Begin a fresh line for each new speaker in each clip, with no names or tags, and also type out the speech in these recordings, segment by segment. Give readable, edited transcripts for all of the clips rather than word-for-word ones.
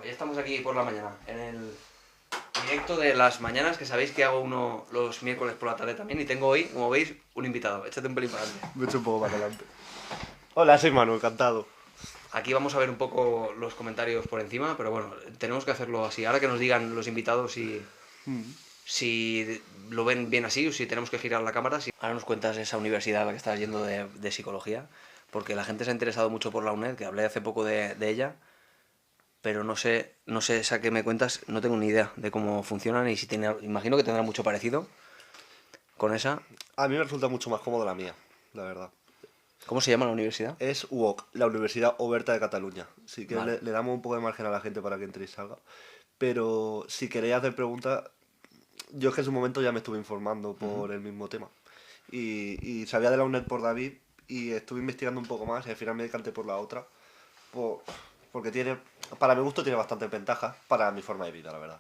Hoy estamos aquí por la mañana, en el directo de las mañanas, que sabéis que hago uno los miércoles por la tarde también, y tengo hoy, como veis, un invitado. Échate un pelín para adelante.
Me echo un poco para adelante. Hola, soy Manu, encantado.
Aquí vamos a ver un poco los comentarios por encima, pero bueno, tenemos que hacerlo así. Ahora que nos digan los invitados si lo ven bien así o si tenemos que girar la cámara. Ahora nos cuentas esa universidad a la que estás yendo de psicología, porque la gente se ha interesado mucho por la UNED, que hablé hace poco de ella, pero no sé esa que me cuentas, no tengo ni idea de cómo funcionan y si tiene, imagino que tendrá mucho parecido con esa.
A mí me resulta mucho más cómodo la mía, la verdad.
¿Cómo se llama la universidad?
Es UOC, la Universidad Oberta de Cataluña. Así que
Vale.
le damos un poco de margen a la gente para que entre y salga. Pero si queréis hacer preguntas, yo es que en su momento ya me estuve informando por el mismo tema. Y sabía de la UNED por David y estuve investigando un poco más y al final me decanté por la otra. por- Porque tiene, para mi gusto, tiene bastantes ventajas para mi forma de vida, la verdad.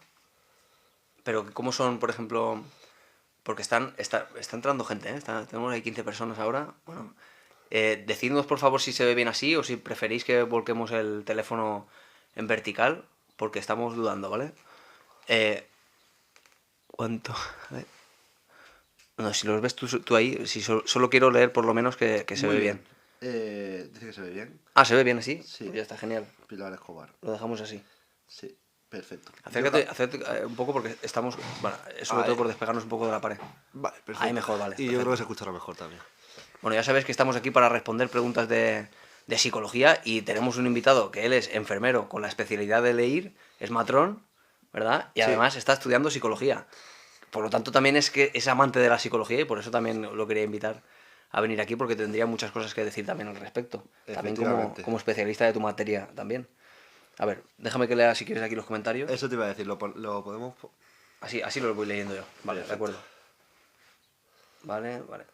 Pero ¿cómo son, por ejemplo? Porque está entrando gente, ¿eh? Tenemos ahí 15 personas ahora. Bueno, decidnos por favor si se ve bien así o si preferís que volquemos el teléfono en vertical, porque estamos dudando, ¿vale? Eh, ¿Cuánto? A ver. No, si los ves tú ahí, si solo quiero leer por lo menos que se
Muy
ve bien.
bien. Dice que se ve bien.
Ah, ¿se ve bien así?
Sí,
Pues ya está, genial.
Pilar Escobar.
Lo dejamos así.
Sí, perfecto.
Acércate un poco porque estamos... Bueno, es sobre
Ah,
todo por despegarnos un poco de la pared.
vale,
Ahí
perfecto.
mejor, vale.
Y yo creo que
Perfecto.
se escuchará mejor también.
Bueno, ya sabes que estamos aquí para responder preguntas de psicología y tenemos un invitado que él es enfermero con la especialidad de leer, es matrón, ¿verdad? Y
Sí,
además está estudiando psicología. Por lo tanto, también es que es amante de la psicología y por eso también lo quería invitar a venir aquí porque tendría muchas cosas que decir también al respecto. También
efectivamente.
como especialista de tu materia también. A ver, déjame que lea si quieres aquí los comentarios.
Eso te iba a decir, lo podemos...
Así lo voy leyendo yo. Vale, de
Perfecto.
acuerdo. Vale, vale.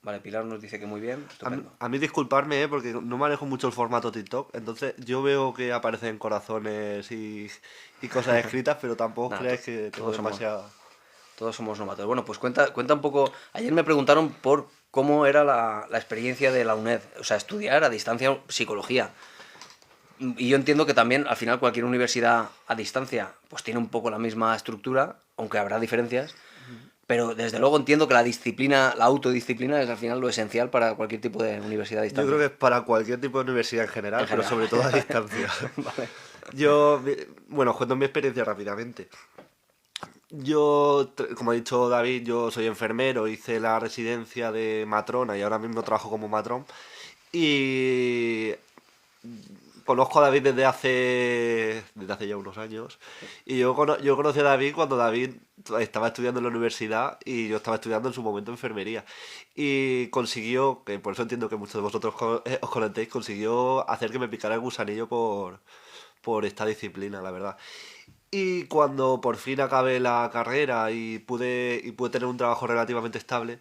Vale, Pilar nos dice que muy bien, estupendo.
A mí disculparme, porque no manejo mucho el formato TikTok, entonces yo veo que aparecen corazones y cosas escritas, pero tampoco
Nada,
creáis que tengo
todos somos,
demasiada...
todos somos novatos. Bueno, pues cuenta un poco. Ayer me preguntaron por cómo era la experiencia de la UNED, o sea, estudiar a distancia psicología. Y yo entiendo que también, al final, cualquier universidad a distancia, pues tiene un poco la misma estructura, aunque habrá diferencias. Pero desde luego entiendo que la disciplina, la autodisciplina es al final lo esencial para cualquier tipo de universidad a
Yo creo
distancia.
que es para cualquier tipo de universidad en
En
general, pero
general.
sobre todo a distancia.
Vale.
Bueno, os cuento mi experiencia rápidamente. Yo, como ha dicho David, yo soy enfermero, hice la residencia de matrona y ahora mismo trabajo como matrón. Y conozco a David desde hace ya unos años. Y yo conocí a David cuando David estaba estudiando en la universidad y yo estaba estudiando en su momento enfermería. Y consiguió, que por eso entiendo que muchos de vosotros os conectéis, consiguió hacer que me picara el gusanillo por esta disciplina, la verdad. Y cuando por fin acabé la carrera y pude tener un trabajo relativamente estable,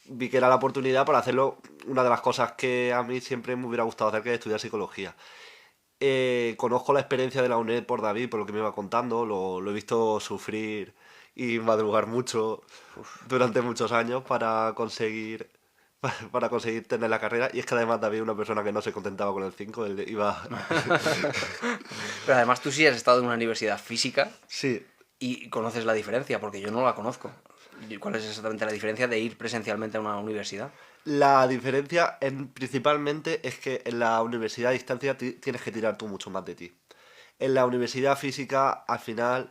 vi que era la oportunidad para hacerlo una de las cosas que a mí siempre me hubiera gustado hacer, que es estudiar psicología. Conozco la experiencia de la UNED por David, por lo que me iba contando, lo he visto sufrir y madrugar mucho durante muchos años para conseguir tener la carrera. Y es que además David es una persona que no se contentaba con el 5 él iba...
Pero además tú sí has estado en una universidad física
Sí,
y conoces la diferencia, porque yo no la conozco. ¿Cuál es exactamente la diferencia de ir presencialmente a una universidad?
la diferencia principalmente es que en la universidad a distancia tienes que tirar tú mucho más de ti. En la universidad física, al final,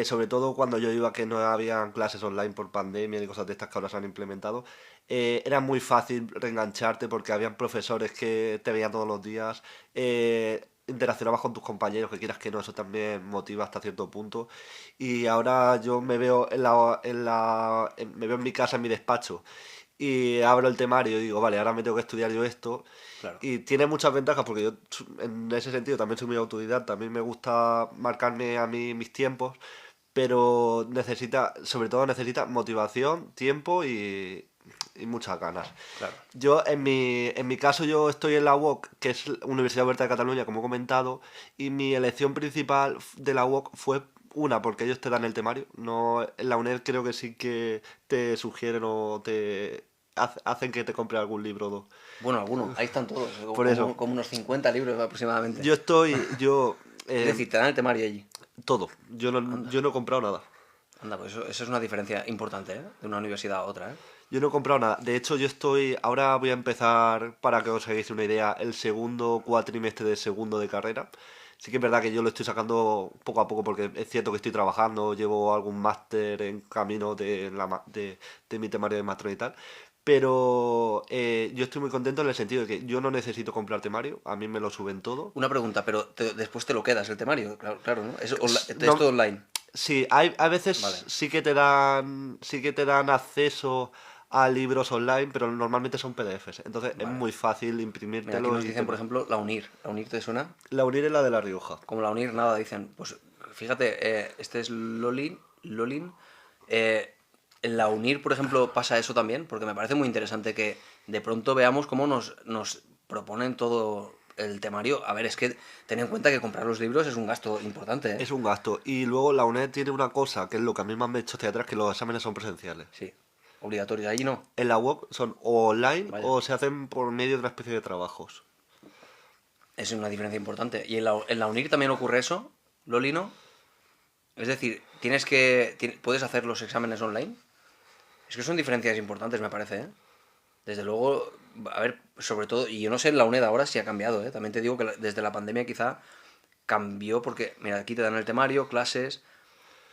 sobre todo cuando yo iba que no había clases online por pandemia y cosas de estas que ahora se han implementado, era muy fácil reengancharte porque habían profesores que te veían todos los días, interaccionabas con tus compañeros, que quieras que no, eso también motiva hasta cierto punto. Y ahora yo me veo me veo en mi casa, en mi despacho, y abro el temario y digo, vale, ahora me tengo que estudiar yo esto.
Claro.
Y tiene muchas ventajas porque yo en ese sentido también soy muy autodidacta, a mí me gusta marcarme a mí mis tiempos, pero sobre todo necesita motivación, tiempo y muchas ganas.
Claro.
Yo, en mi caso, yo estoy en la UOC, que es la Universidad Oberta de Cataluña, como he comentado, y mi elección principal de la UOC fue una, porque ellos te dan el temario. No, en la UNED creo que sí que te sugieren o te hacen que te compre algún libro o dos.
Bueno, alguno, ahí están todos,
Por eso,
como unos 50 libros aproximadamente.
yo estoy, yo
Es decir, te dan el temario allí.
Todo. Yo no he comprado nada.
Anda, pues eso es una diferencia importante, ¿eh? De una universidad a otra, ¿eh?
Yo no he comprado nada. De hecho, ahora voy a empezar, para que os hagáis una idea, el segundo cuatrimestre de segundo de carrera. Sí que es verdad que yo lo estoy sacando poco a poco porque es cierto que estoy trabajando, llevo algún máster en camino de mi temario de máster y tal. Pero yo estoy muy contento en el sentido de que yo no necesito comprar temario, a mí me lo suben todo.
Una pregunta, pero después te lo quedas el temario, claro, claro, ¿no? Es
No,
todo online.
sí, hay, a veces
Vale.
sí que te dan acceso a libros online, pero normalmente son PDFs. Entonces es
Vale.
muy fácil
Mira, aquí
imprimírtelo
nos
y
dicen, por ejemplo, la UNIR. ¿La UNIR te suena?
La UNIR es la de La Rioja.
Como la UNIR, nada, dicen. Pues fíjate, este es Lolin. En la UNIR, por ejemplo, pasa eso también, porque me parece muy interesante que de pronto veamos cómo nos proponen todo el temario. A ver, es que ten en cuenta que comprar los libros es un gasto importante, ¿eh?
Es un gasto. Y luego la UNED tiene una cosa, que es lo que a mí más me echa hacia atrás, que los exámenes son presenciales.
Sí, obligatorios. Allí no.
En la UOC son o online
Vaya.
o se hacen por medio de una especie de trabajos.
Es una diferencia importante. ¿Y en la UNIR también ocurre eso, Lolino? Es decir, ¿puedes hacer los exámenes online? Es que son diferencias importantes, me parece, ¿eh? Desde luego, a ver, sobre todo, y yo no sé en la UNED ahora si ha cambiado, ¿eh? También te digo que desde la pandemia quizá cambió porque, mira, aquí te dan el temario, clases,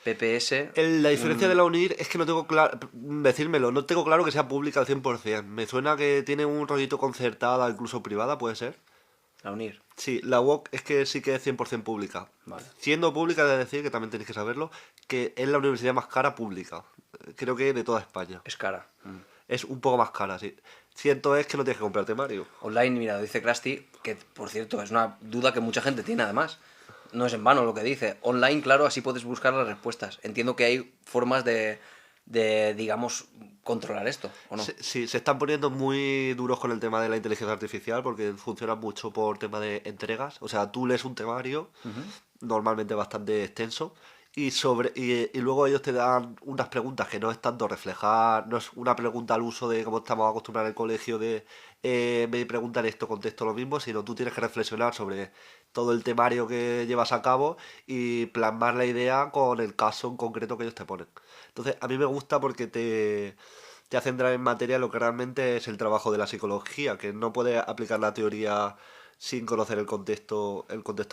PPS,
La diferencia de
un...
la UNIR es que no tengo claro, decírmelo, no tengo claro que sea pública al 100%. Me suena que tiene un rollito concertada, incluso privada, ¿puede ser?
La UNIR.
Sí, la UOC es que sí que es 100% pública.
Vale.
Siendo pública, he de decir, que también tenéis que saberlo, que es la universidad más cara pública. Creo que de toda España.
Es cara.
Es un poco más cara, sí. Cierto es que no tienes que comprar temario.
Online, mira, dice Krusty, que por cierto es una duda que mucha gente tiene además. No es en vano lo que dice. Online, claro, así puedes buscar las respuestas. Entiendo que hay formas de digamos, controlar esto, ¿o no?
Sí, se están poniendo muy duros con el tema de la inteligencia artificial porque funciona mucho por tema de entregas. O sea, tú lees un temario, normalmente bastante extenso, y luego ellos te dan unas preguntas que no es tanto reflejar, no es una pregunta al uso de cómo estamos acostumbrados en el colegio de me preguntan esto, contesto lo mismo, sino tú tienes que reflexionar sobre todo el temario que llevas a cabo y plasmar la idea con el caso en concreto que ellos te ponen. Entonces, a mí me gusta porque te hace entrar en materia lo que realmente es el trabajo de la psicología, que no puedes aplicar la teoría sin conocer el contexto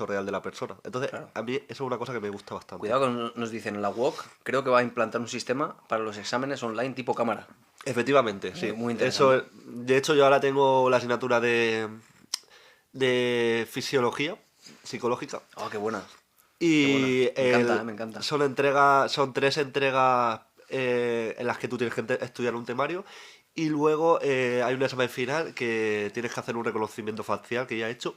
real de la persona. Entonces,
Claro.
a mí eso es una cosa que me gusta bastante.
Cuidado que nos dicen en la UOC, creo que va a implantar un sistema para los exámenes online tipo cámara.
Efectivamente, sí.
Muy interesante.
De hecho, yo ahora tengo la asignatura de fisiología psicológica.
Oh, qué buena. Qué buena.
Y
Me encanta, me encanta.
son 3 entregas en las que tú tienes que estudiar un temario y luego hay un examen final que tienes que hacer un reconocimiento facial que ya he hecho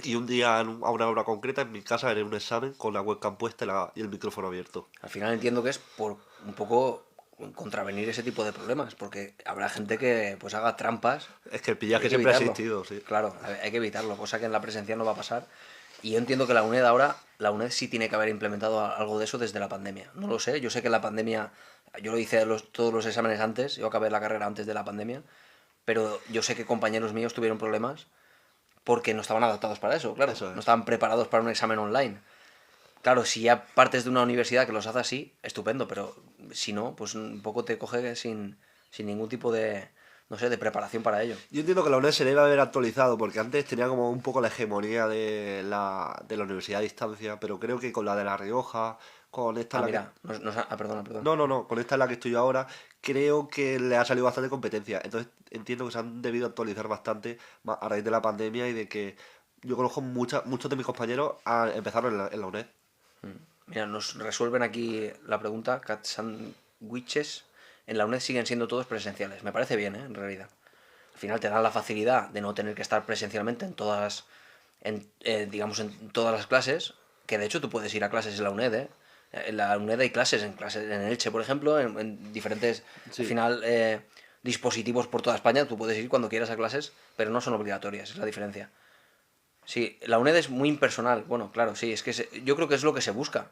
y un día a una hora concreta en mi casa haré un examen con la webcam puesta y el micrófono abierto.
Al final entiendo que es por un poco contravenir ese tipo de problemas, porque habrá gente que pues haga trampas.
Es que el
Hay
pillaje
que
siempre ha
evitarlo.
existido, sí.
Claro, hay que evitarlo, cosa que en la presencial no va a pasar. Y yo entiendo que la UNED ahora, la UNED sí tiene que haber implementado algo de eso desde la pandemia. No lo sé, yo sé que la pandemia, yo lo hice todos los exámenes antes, yo acabé la carrera antes de la pandemia, pero yo sé que compañeros míos tuvieron problemas porque no estaban adaptados para eso, claro,
Eso
no
es.
estaban preparados para un examen online. Claro, si ya partes de una universidad que los hace así, estupendo, pero si no, pues un poco te coge sin ningún tipo de, no sé, de preparación para ello.
Yo entiendo que la UNED se debe haber actualizado porque antes tenía como un poco la hegemonía de la universidad a distancia, pero creo que con la de La Rioja, con esta
Ah,
en la que
mira, perdona, perdona.
no, no, no, con esta en la que estoy yo ahora, creo que le ha salido bastante competencia. Entonces entiendo que se han debido actualizar bastante a raíz de la pandemia y de que yo conozco muchos de mis compañeros empezaron en la UNED.
Mira, nos resuelven aquí la pregunta, cat sandwiches en la UNED siguen siendo todos presenciales. Me parece bien, ¿eh? En realidad. Al final te dan la facilidad de no tener que estar presencialmente digamos, en todas las clases, que de hecho tú puedes ir a clases en la UNED, ¿eh? En la UNED hay clases en Elche, por ejemplo, en diferentes, al
Sí,
final, dispositivos por toda España, tú puedes ir cuando quieras a clases, pero no son obligatorias, es la diferencia. Sí, la UNED es muy impersonal. Bueno, claro, sí, es que yo creo que es lo que se busca.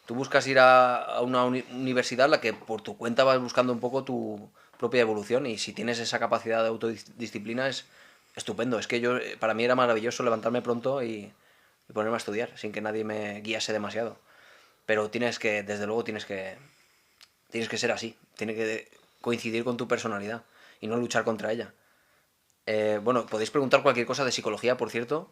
Tú buscas ir a una universidad en la que por tu cuenta vas buscando un poco tu propia evolución y si tienes esa capacidad de autodisciplina es estupendo. Es que para mí era maravilloso levantarme pronto y y ponerme a estudiar sin que nadie me guiase demasiado. Pero desde luego tienes que ser así, tiene que coincidir con tu personalidad y no luchar contra ella. Bueno, podéis preguntar cualquier cosa de psicología, por cierto.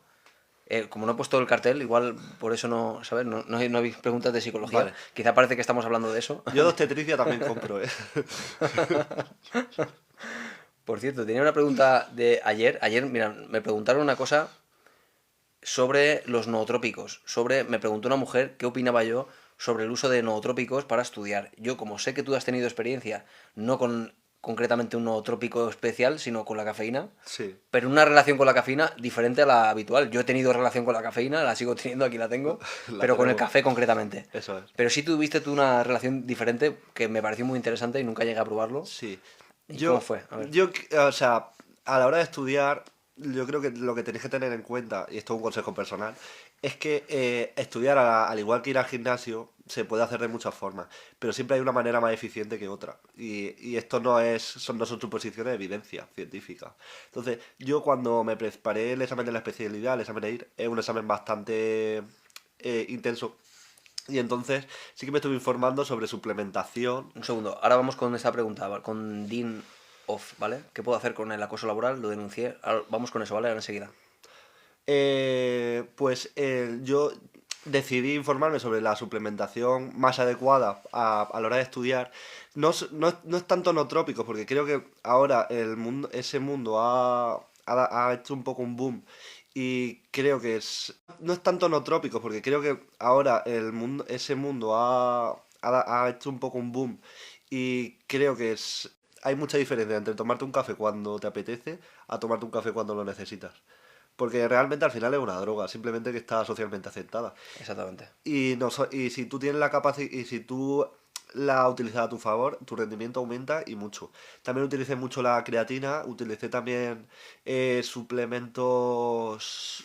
Como no he puesto el cartel, igual por eso no, ¿sabes? No habéis preguntas de psicología.
Vale.
Quizá parece que estamos hablando de eso.
Yo de obstetricia también compro, ¿eh?
Por cierto, tenía una pregunta de ayer. Ayer, mira, me preguntaron una cosa sobre los nootrópicos. Me preguntó una mujer qué opinaba yo sobre el uso de nootrópicos para estudiar. Yo, como sé que tú has tenido experiencia, no con concretamente un nootrópico especial, sino con la cafeína,
Sí,
pero una relación con la cafeína diferente a la habitual. Yo he tenido relación con la cafeína, la sigo teniendo, aquí la tengo,
la
pero con el
tenemos.
café concretamente.
Eso es.
Pero sí tuviste tú una relación diferente que me pareció muy interesante y nunca llegué a probarlo.
Sí.
¿Y cómo
Yo,
fue? A ver.
o sea, a la hora de estudiar, yo creo que lo que tenéis que tener en cuenta, y esto es un consejo personal, es que estudiar, al igual que ir al gimnasio, se puede hacer de muchas formas, pero siempre hay una manera más eficiente que otra. Y esto no son suposiciones de evidencia científica. Entonces, yo cuando me preparé el examen de la especialidad, el examen de ir, es un examen bastante intenso. Y entonces sí que me estuve informando sobre suplementación.
Un segundo, ahora vamos con esta pregunta, con Dean Off, ¿vale? ¿Qué puedo hacer con el acoso laboral? Lo denuncié. Ahora vamos con eso, ¿vale? Ahora enseguida.
Yo decidí informarme sobre la suplementación más adecuada a la hora de estudiar. No es tanto no trópicos, porque creo que ahora ese mundo ha hecho un poco un boom. Y creo que no es tanto no trópicos, porque creo que ahora ese mundo ha hecho un poco un boom. Y creo que hay mucha diferencia entre tomarte un café cuando te apetece a tomarte un café cuando lo necesitas. Porque realmente al final es una droga, simplemente que está socialmente aceptada.
Exactamente.
Y si tú tienes la capacidad, y si tú la utilizas a tu favor, tu rendimiento aumenta y mucho. También utilicé mucho la creatina, utilicé también suplementos.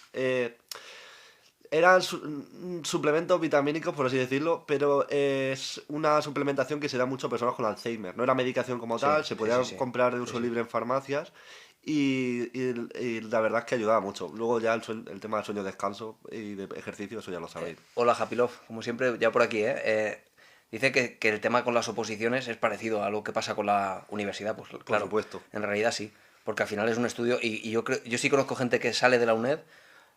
Eran suplementos vitamínicos, por así decirlo, pero es una suplementación que se da mucho a personas con Alzheimer. No era medicación como
Sí,
tal, se
sí,
podía
sí, sí.
comprar de
Sí,
uso
sí.
libre en farmacias y la verdad es que ayudaba mucho. Luego ya el tema del sueño, descanso y de ejercicio, eso ya lo sabéis.
Hola, Happy Love, como siempre, ya por aquí, ¿eh? Dice que el tema con las oposiciones es parecido a lo que pasa con la universidad. Pues
Por
claro,
supuesto.
en realidad sí, porque al final es un estudio y yo sí conozco gente que sale de la UNED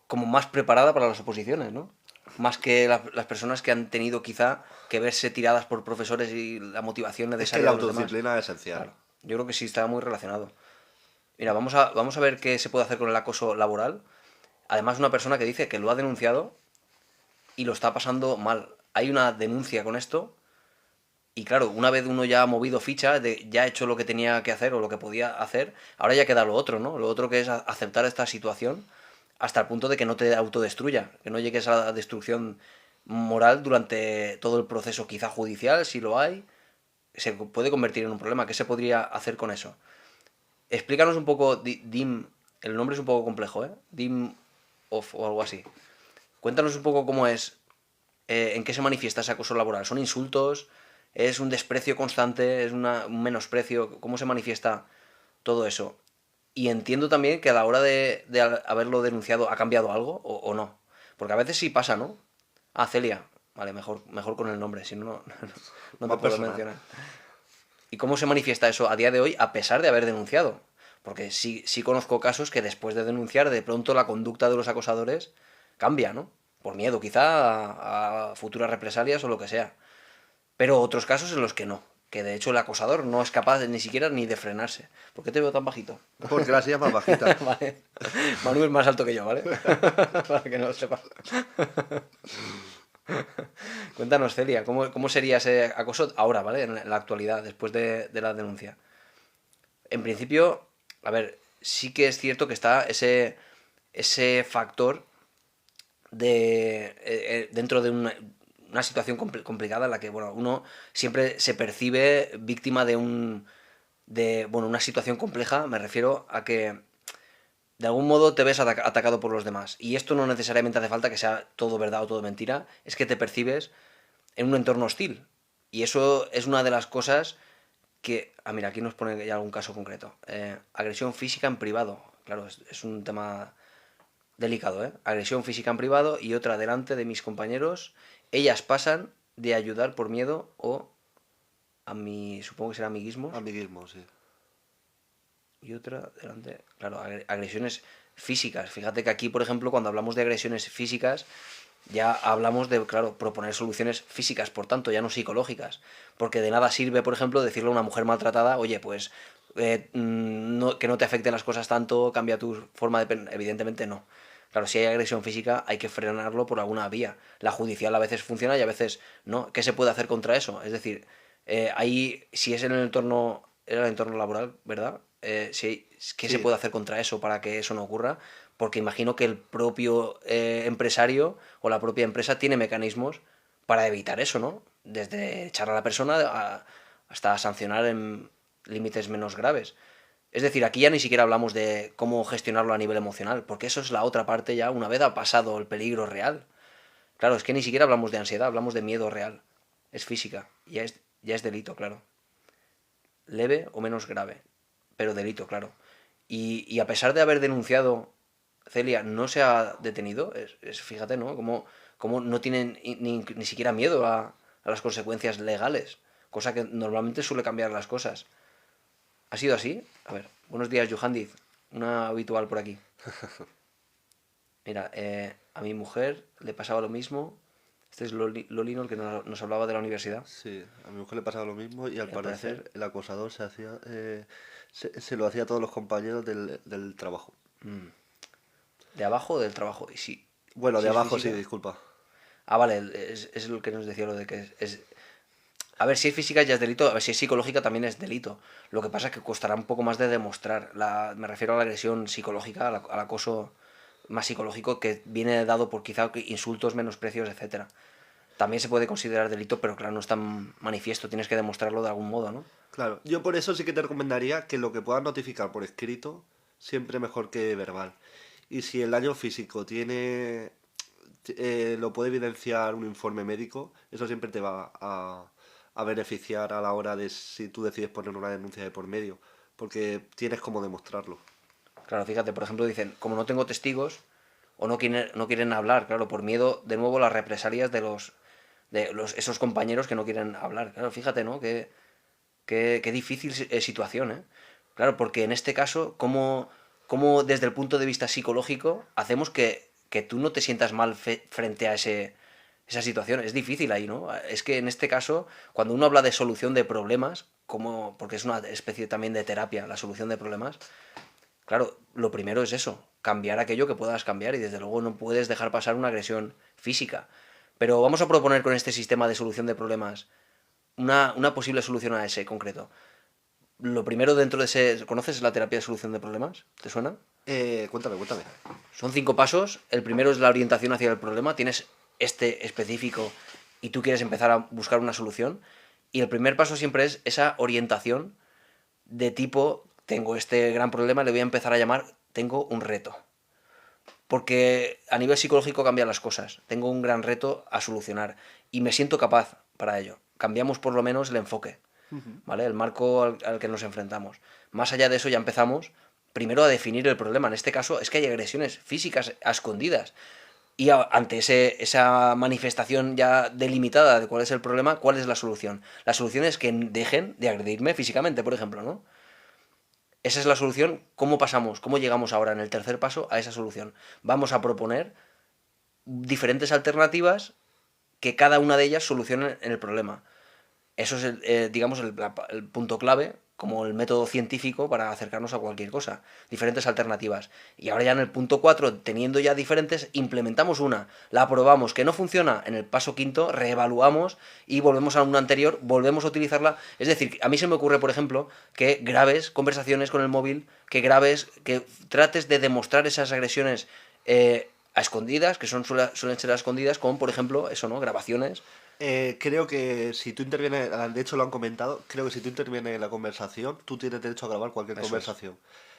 como más preparada para las oposiciones, ¿no? Más que las personas que han tenido quizá que verse tiradas por profesores y la motivación
Es que
necesaria
la
de los demás.
autodisciplina es esencial.
Claro, yo creo que sí está muy relacionado. Mira, vamos a ver qué se puede hacer con el acoso laboral. Además, una persona que dice que lo ha denunciado y lo está pasando mal. Hay una denuncia con esto y claro, una vez uno ya ha movido ficha, ya ha hecho lo que tenía que hacer o lo que podía hacer, ahora ya queda lo otro, ¿no? Lo otro que es aceptar esta situación hasta el punto de que no te autodestruya, que no llegues a la destrucción moral durante todo el proceso, quizá judicial, si lo hay, se puede convertir en un problema. ¿Qué se podría hacer con eso? Explícanos un poco, DIM, el nombre es un poco complejo, ¿eh? DIM off o algo así. Cuéntanos un poco cómo es, en qué se manifiesta ese acoso laboral. ¿Son insultos? ¿Es un desprecio constante? ¿Es un menosprecio? ¿Cómo se manifiesta todo eso? Y entiendo también que a la hora de haberlo denunciado ha cambiado algo o no. Porque a veces sí pasa, ¿no? Ah, Celia. Vale, mejor con el nombre, si no, no te
Más
puedo
personal.
mencionar. ¿Y cómo se manifiesta eso a día de hoy a pesar de haber denunciado? Porque sí conozco casos que después de denunciar, de pronto la conducta de los acosadores cambia, ¿no? Por miedo, quizá, a futuras represalias o lo que sea. Pero otros casos en los que no. Que de hecho el acosador no es capaz ni siquiera ni de frenarse. ¿Por qué te veo tan bajito?
Porque la silla es más bajita.
Vale. Manu es más alto que yo, ¿vale? Para que no lo sepas. Cuéntanos, Celia, ¿cómo sería ese acoso ahora, ¿vale? En la actualidad, después de la denuncia. En principio, a ver, sí que es cierto que está ese factor dentro de una situación complicada en la que, bueno, uno siempre se percibe víctima bueno, una situación compleja. Me refiero a que de algún modo te ves atacado por los demás. Y esto no necesariamente hace falta que sea todo verdad o todo mentira, es que te percibes en un entorno hostil. Y eso es una de las cosas que... Ah, mira, aquí nos pone ya algún caso concreto. Agresión física en privado. Claro, es un tema delicado, ¿eh? Agresión física en privado y otra delante de mis compañeros. Ellas pasan de ayudar por miedo o supongo que será amiguismos.
Amiguismo, sí.
Y otra delante, claro, agresiones físicas. Fíjate que aquí, por ejemplo, cuando hablamos de agresiones físicas, ya hablamos de, claro, proponer soluciones físicas, por tanto, ya no psicológicas. Porque de nada sirve, por ejemplo, decirle a una mujer maltratada, oye, pues que no te afecten las cosas tanto, cambia tu forma de... Evidentemente no. Claro, si hay agresión física hay que frenarlo por alguna vía. La judicial a veces funciona y a veces no. ¿Qué se puede hacer contra eso? Es decir, ahí, si es en en el entorno laboral, ¿verdad? ¿Qué se
Sí,
puede hacer contra eso para que eso no ocurra? Porque imagino que el propio empresario o la propia empresa tiene mecanismos para evitar eso, ¿no? Desde echar a la persona hasta sancionar en límites menos graves. Es decir, aquí ya ni siquiera hablamos de cómo gestionarlo a nivel emocional, porque eso es la otra parte ya, una vez ha pasado el peligro real. Claro, es que ni siquiera hablamos de ansiedad, hablamos de miedo real. Es física, ya es delito, claro. Leve o menos grave, pero delito, claro. Y a pesar de haber denunciado, Celia no se ha detenido. Fíjate, ¿no? Como no tienen ni siquiera miedo a las consecuencias legales, cosa que normalmente suele cambiar las cosas. ¿Ha sido así? A ver, buenos días, Johandiz, una habitual por aquí. Mira, a mi mujer le pasaba lo mismo. Este es Lolino, el que nos hablaba de la universidad.
sí. A mi mujer le pasaba lo mismo y al
Y al parecer,
parecer el acosador se lo hacía a todos los compañeros del trabajo.
mm, de abajo o del trabajo. Y
Bueno,
si
de
es
abajo sí,
física.
disculpa.
Ah, vale, es lo que nos decía lo de que a ver, si es física ya es delito, a ver, si es psicológica también es delito. Lo que pasa es que costará un poco más de demostrar. Me refiero a la agresión psicológica, al acoso más psicológico que viene dado por quizá insultos, menosprecios, etcétera. También se puede considerar delito, pero claro, no es tan manifiesto, tienes que demostrarlo de algún modo, ¿no?
Claro, yo por eso sí que te recomendaría que lo que puedas notificar por escrito, siempre mejor que verbal. Y si el daño físico lo puede evidenciar un informe médico, eso siempre te va a beneficiar a la hora de si tú decides poner una denuncia de por medio, porque tienes cómo demostrarlo.
Claro, fíjate, por ejemplo, dicen, como no tengo testigos, o no quieren hablar, claro, por miedo, de nuevo, las represalias esos compañeros que no quieren hablar. Claro, fíjate, ¿no? Qué difícil situación, ¿eh? Claro, porque en este caso, ¿cómo desde el punto de vista psicológico hacemos que tú no te sientas mal frente a esa situación? Es difícil ahí, ¿no? Es que en este caso, cuando uno habla de solución de problemas, porque es una especie también de terapia, la solución de problemas, claro, lo primero es eso, cambiar aquello que puedas cambiar y desde luego no puedes dejar pasar una agresión física. Pero vamos a proponer con este sistema de solución de problemas una posible solución a ese concreto. Lo primero dentro de ese... ¿Conoces la terapia de solución de problemas? ¿Te suena?
Cuéntame, cuéntame.
Son 5 pasos. El primero es la orientación hacia el problema. Tienes este específico y tú quieres empezar a buscar una solución. Y el primer paso siempre es esa orientación de tipo, tengo este gran problema, le voy a empezar a llamar, tengo un reto. Porque a nivel psicológico cambian las cosas. Tengo un gran reto a solucionar y me siento capaz para ello. Cambiamos por lo menos el enfoque. ¿Vale? El marco al que nos enfrentamos. Más allá de eso ya empezamos primero a definir el problema. En este caso es que hay agresiones físicas a escondidas. Y ante esa manifestación ya delimitada de cuál es el problema, ¿cuál es la solución? La solución es que dejen de agredirme físicamente, por ejemplo, ¿no? Esa es la solución. ¿Cómo pasamos? ¿Cómo llegamos ahora en el tercer paso a esa solución? Vamos a proponer diferentes alternativas que cada una de ellas solucione el problema. Eso es, digamos, el punto clave, como el método científico para acercarnos a cualquier cosa. Diferentes alternativas. Y ahora ya en el punto 4 teniendo ya diferentes, implementamos una, la probamos, que no funciona, en el paso quinto reevaluamos y volvemos a una anterior, volvemos a utilizarla. Es decir, a mí se me ocurre, por ejemplo, que grabes conversaciones con el móvil, que trates de demostrar esas agresiones a escondidas, que suelen ser a escondidas, con, por ejemplo, eso, ¿no? Grabaciones.
Creo que si tú intervienes, de hecho lo han comentado, creo que si tú intervienes en la conversación, tú tienes derecho a grabar cualquier
Eso es.
conversación.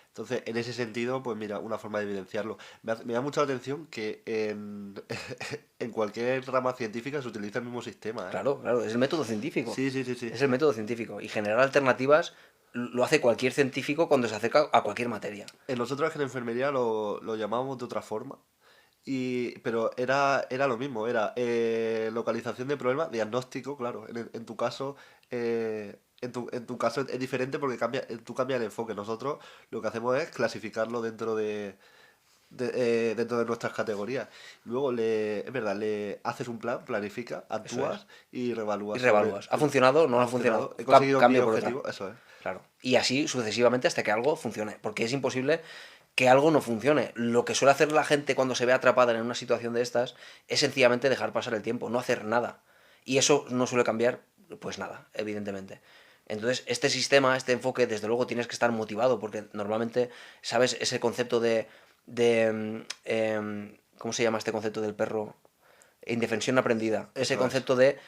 Entonces, en ese sentido, pues mira, una forma de evidenciarlo. Me da mucha atención que en cualquier rama científica se utiliza el mismo sistema, ¿eh?
Claro, claro, es el método científico.
Sí, sí, sí, sí.
Es el método científico. Y generar alternativas lo hace cualquier científico cuando se acerca a cualquier materia.
Nosotros en enfermería lo llamamos de otra forma. Pero era lo mismo, era localización de problemas, diagnóstico, claro. En tu caso, en tu caso es diferente porque tú cambias el enfoque. Nosotros lo que hacemos es clasificarlo dentro de nuestras categorías. Luego, es verdad, le haces un plan, planificas,
Eso es.
actúas y
Y
revalúas sobre.
revalúas. ¿Ha funcionado? ¿No
¿Ha
ha funcionado?
funcionado? ¿He conseguido mi
Cambio por otra.
objetivo? Eso es.
Claro. Y así sucesivamente hasta que algo funcione. Porque es imposible que algo no funcione. Lo que suele hacer la gente cuando se ve atrapada en una situación de estas es sencillamente dejar pasar el tiempo, no hacer nada. Y eso no suele cambiar, pues nada, evidentemente. Entonces, este sistema, este enfoque, desde luego tienes que estar motivado, porque normalmente, ¿sabes? Ese concepto ¿cómo se llama este concepto del perro? Indefensión aprendida. Ese
Eso es.
concepto de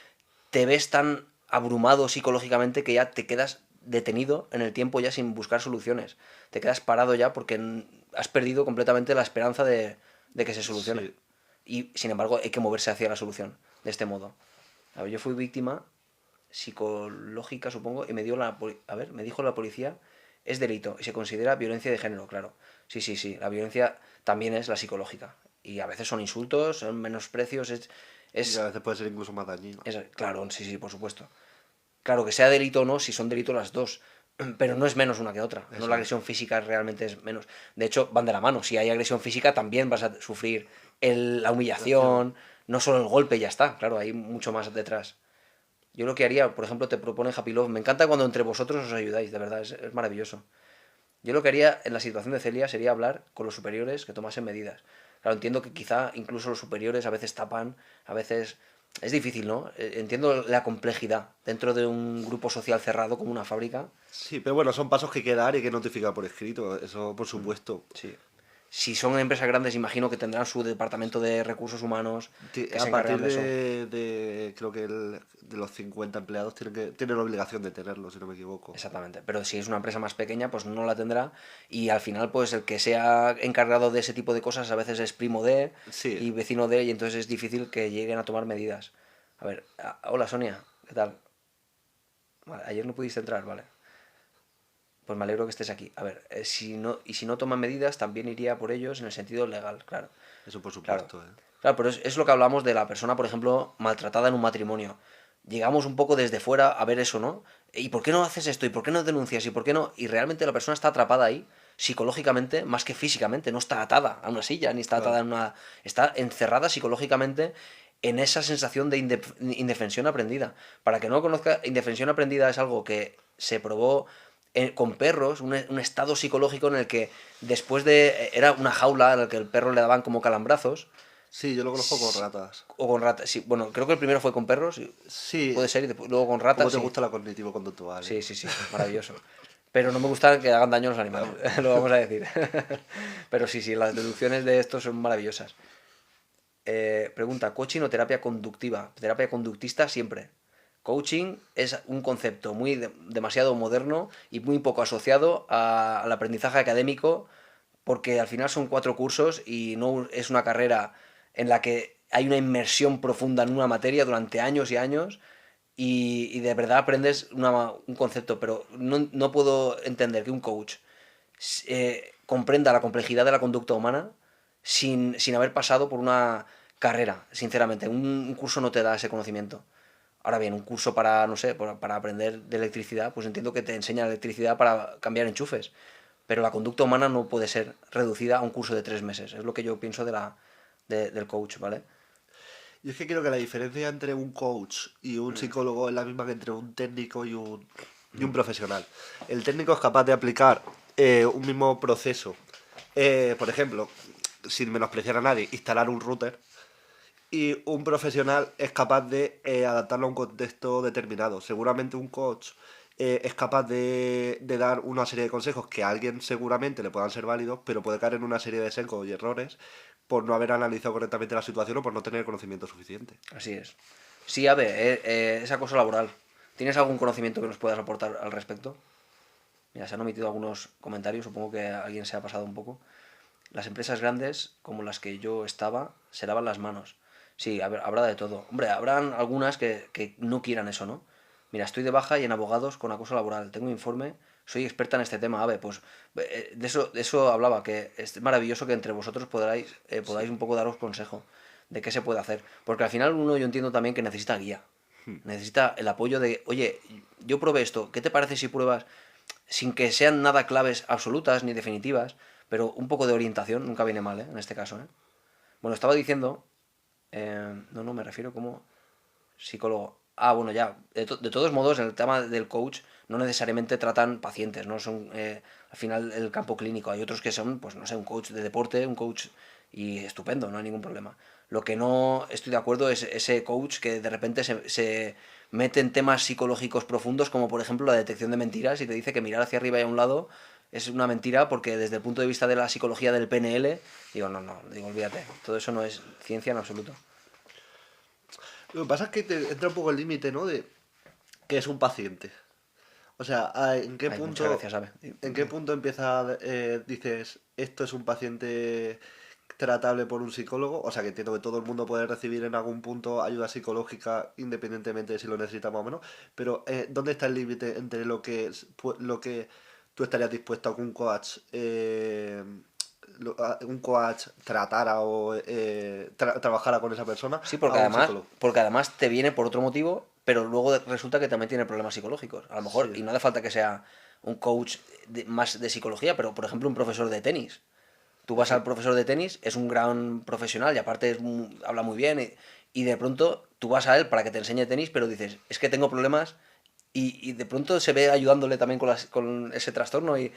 te ves tan abrumado psicológicamente que ya te quedas detenido en el tiempo ya sin buscar soluciones. Te quedas parado ya porque has perdido completamente la esperanza de que se solucione.
Sí.
Y sin embargo hay que moverse hacia la solución de este modo. A ver, yo fui víctima psicológica, supongo, y me dijo la policía, es delito y se considera violencia de género, claro. Sí, sí, sí, la violencia también es la psicológica. Y a veces son insultos, son menosprecios,
Y a
es,
veces puede ser incluso más dañino.
claro, sí, sí, por supuesto. Claro, que sea delito o no, si son delito las dos. Pero no es menos una que otra. No
Eso
la
es.
agresión física realmente es menos. De hecho, van de la mano. Si hay agresión física, también vas a sufrir la
Acción.
humillación, no solo el golpe y ya está. Claro, hay mucho más detrás. Yo lo que haría, por ejemplo, te propone Happy Love. Me encanta cuando entre vosotros os ayudáis, de verdad, es maravilloso. Yo lo que haría en la situación de Celia sería hablar con los superiores que tomasen medidas. Claro, entiendo que quizá incluso los superiores a veces tapan, a veces... Es difícil, ¿no? Entiendo la complejidad dentro de un grupo social cerrado como una fábrica.
Sí, pero bueno, son pasos que hay que dar y hay que notificar por escrito. Eso, por
Mm,
supuesto.
sí. Si son empresas grandes, imagino que tendrán su departamento de recursos humanos que se
A partir
encargan de eso.
creo que de los 50 empleados tienen la obligación de tenerlo, si no me equivoco.
Exactamente. Pero si es una empresa más pequeña, pues no la tendrá. Y al final, pues el que sea encargado de ese tipo de cosas a veces es primo de
Sí,
y vecino de, y entonces es difícil que lleguen a tomar medidas. A ver, hola Sonia, ¿qué tal? Vale, ayer no pudiste entrar, vale. Pues me alegro que estés aquí. A ver, si no toman medidas, también iría por ellos en el sentido legal, claro.
eso por
Claro.
supuesto, ¿eh?
Claro, pero es lo que hablamos de la persona, por ejemplo, maltratada en un matrimonio. Llegamos un poco desde fuera a ver eso, ¿no? ¿Y por qué no haces esto? ¿Y por qué no denuncias? ¿Y por qué no? Y realmente la persona está atrapada ahí, psicológicamente, más que físicamente. No está atada a una silla, ni está atada
Claro.
en una... Está encerrada psicológicamente en esa sensación de indefensión aprendida. Para que no conozca, indefensión aprendida es algo que se probó con perros, un estado psicológico en el que después de... Era una jaula en la que el perro le daban como calambrazos.
Sí, yo lo conozco con ratas.
O con ratas, sí. Bueno, creo que el primero fue con perros,
Sí,
puede ser, y luego con
¿cómo
ratas,
te
sí.
gusta la cognitivo-conductual, eh?
Sí, sí, sí, maravilloso. Pero no me gusta que hagan daño a los animales, lo vamos a decir. Pero sí, sí, las deducciones de estos son maravillosas. Pregunta, ¿coaching o terapia conductiva? Terapia conductista siempre. Coaching es un concepto demasiado moderno y muy poco asociado al aprendizaje académico, porque al final son 4 cursos y no es una carrera en la que hay una inmersión profunda en una materia durante años y años y de verdad aprendes un concepto, pero no puedo entender que un coach comprenda la complejidad de la conducta humana sin haber pasado por una carrera, sinceramente. Un curso no te da ese conocimiento. Ahora bien, un curso para, no sé, para aprender de electricidad, pues entiendo que te enseña electricidad para cambiar enchufes. Pero la conducta humana no puede ser reducida a un curso de 3 meses. Es lo que yo pienso del coach, ¿vale?
Yo es que creo que la diferencia entre un coach y un psicólogo es la misma que entre un técnico y un profesional. El técnico es capaz de aplicar un mismo proceso. Por ejemplo, sin menospreciar a nadie, instalar un router. Y un profesional es capaz de adaptarlo a un contexto determinado. Seguramente un coach es capaz de dar una serie de consejos que a alguien seguramente le puedan ser válidos, pero puede caer en una serie de sesgos y errores por no haber analizado correctamente la situación o por no tener conocimiento suficiente.
Así es. Sí, Ave, es acoso laboral. ¿Tienes algún conocimiento que nos puedas aportar al respecto? Mira, se han omitido algunos comentarios, supongo que alguien se ha pasado un poco. Las empresas grandes, como las que yo estaba, se lavan las manos. Sí, habrá de todo. Hombre, habrán algunas que no quieran eso, ¿no? mira, estoy de baja y en abogados con acoso laboral, tengo un informe, soy experta en este tema, Ave, pues de eso hablaba, que es maravilloso que entre vosotros podáis
Sí.
un poco daros consejo de qué se puede hacer, porque al final uno yo entiendo también que necesita guía, necesita el apoyo de, oye, yo probé esto, ¿qué te parece si pruebas sin que sean nada claves absolutas ni definitivas, pero un poco de orientación nunca viene mal, ¿eh? En este caso, ¿eh? Bueno, estaba diciendo, no, me refiero como psicólogo. Ah, bueno, ya. De todos modos, en el tema del coach no necesariamente tratan pacientes, no son al final el campo clínico. Hay otros que son, pues no sé, un coach de deporte, un coach y estupendo, no hay ningún problema. Lo que no estoy de acuerdo es ese coach que de repente se mete en temas psicológicos profundos, como por ejemplo la detección de mentiras, y te dice que mirar hacia arriba y a un lado es una mentira porque desde el punto de vista de la psicología del PNL, digo, no, digo, olvídate, todo eso no es ciencia en absoluto.
Lo que pasa es que te entra un poco el límite, ¿no? De qué es un paciente. O sea,
Ay, muchas gracias, ¿sabe?
en qué
Dime.
punto empieza, dices, esto es un paciente tratable por un psicólogo? O sea, que entiendo que todo el mundo puede recibir en algún punto ayuda psicológica independientemente de si lo necesita más o menos, pero ¿dónde está el límite entre lo que tú estarías dispuesto a que un coach tratara o trabajara con esa persona
Sí,
a un psicólogo?
porque además te viene por otro motivo, pero luego resulta que también tiene problemas psicológicos. A lo mejor,
Sí,
y no hace falta que sea un coach más de psicología, pero por ejemplo un profesor de tenis. Tú vas
eso.
al profesor de tenis, es un gran profesional y aparte habla muy bien y de pronto tú vas a él para que te enseñe tenis, pero dices, es que tengo problemas y de pronto se ve ayudándole también con ese trastorno y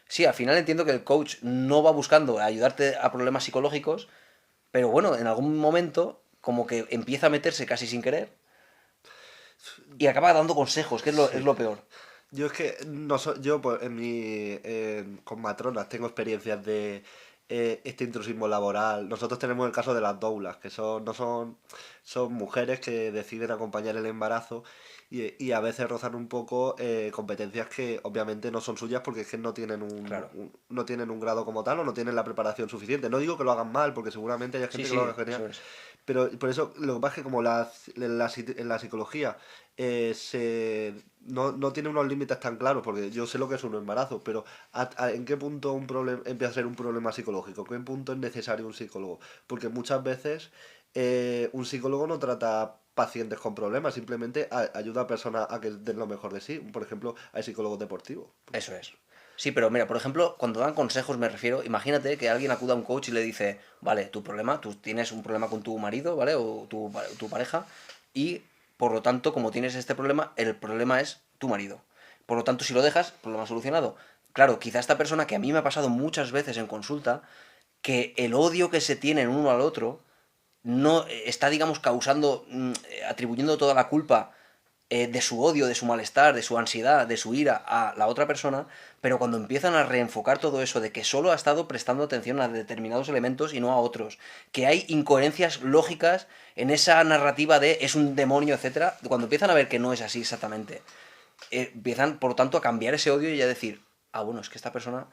sí, al final entiendo que el coach no va buscando ayudarte a problemas psicológicos, pero bueno, en algún momento como que empieza a meterse casi sin querer y acaba dando consejos, que es
Sí.
lo peor.
Yo es que no yo pues, con matronas tengo experiencias de este intrusismo laboral. Nosotros tenemos el caso de las doulas, que son mujeres que deciden acompañar el embarazo y a veces rozan un poco competencias que obviamente no son suyas porque es que no tienen
Claro.
no tienen un grado como tal o no tienen la preparación suficiente. No digo que lo hagan mal, porque seguramente hay
Sí,
gente que lo
sí,
haga genial,
eso es.
pero por eso lo que pasa es que como en la psicología no tiene unos límites tan claros, porque yo sé lo que es un embarazo, pero ¿en qué punto un problema empieza a ser un problema psicológico? ¿En qué punto es necesario un psicólogo? Porque muchas veces un psicólogo no trata pacientes con problemas, simplemente ayuda a personas a que den lo mejor de sí. Por ejemplo, hay psicólogos deportivos.
Eso es. Sí, pero mira, por ejemplo, cuando dan consejos me refiero, imagínate que alguien acuda a un coach y le dice, vale, tu problema, tú tienes un problema con tu marido, ¿vale? O tu pareja, y por lo tanto, como tienes este problema, el problema es tu marido. Por lo tanto, si lo dejas, problema solucionado. Claro, quizá esta persona que a mí me ha pasado muchas veces en consulta, que el odio que se tienen uno al otro no está, digamos, causando, atribuyendo toda la culpa de su odio, de su malestar, de su ansiedad, de su ira a la otra persona, pero cuando empiezan a reenfocar todo eso de que solo ha estado prestando atención a determinados elementos y no a otros, que hay incoherencias lógicas en esa narrativa de es un demonio, etcétera, cuando empiezan a ver que no es así exactamente, empiezan por lo tanto a cambiar ese odio y a decir, ah, bueno, es que esta persona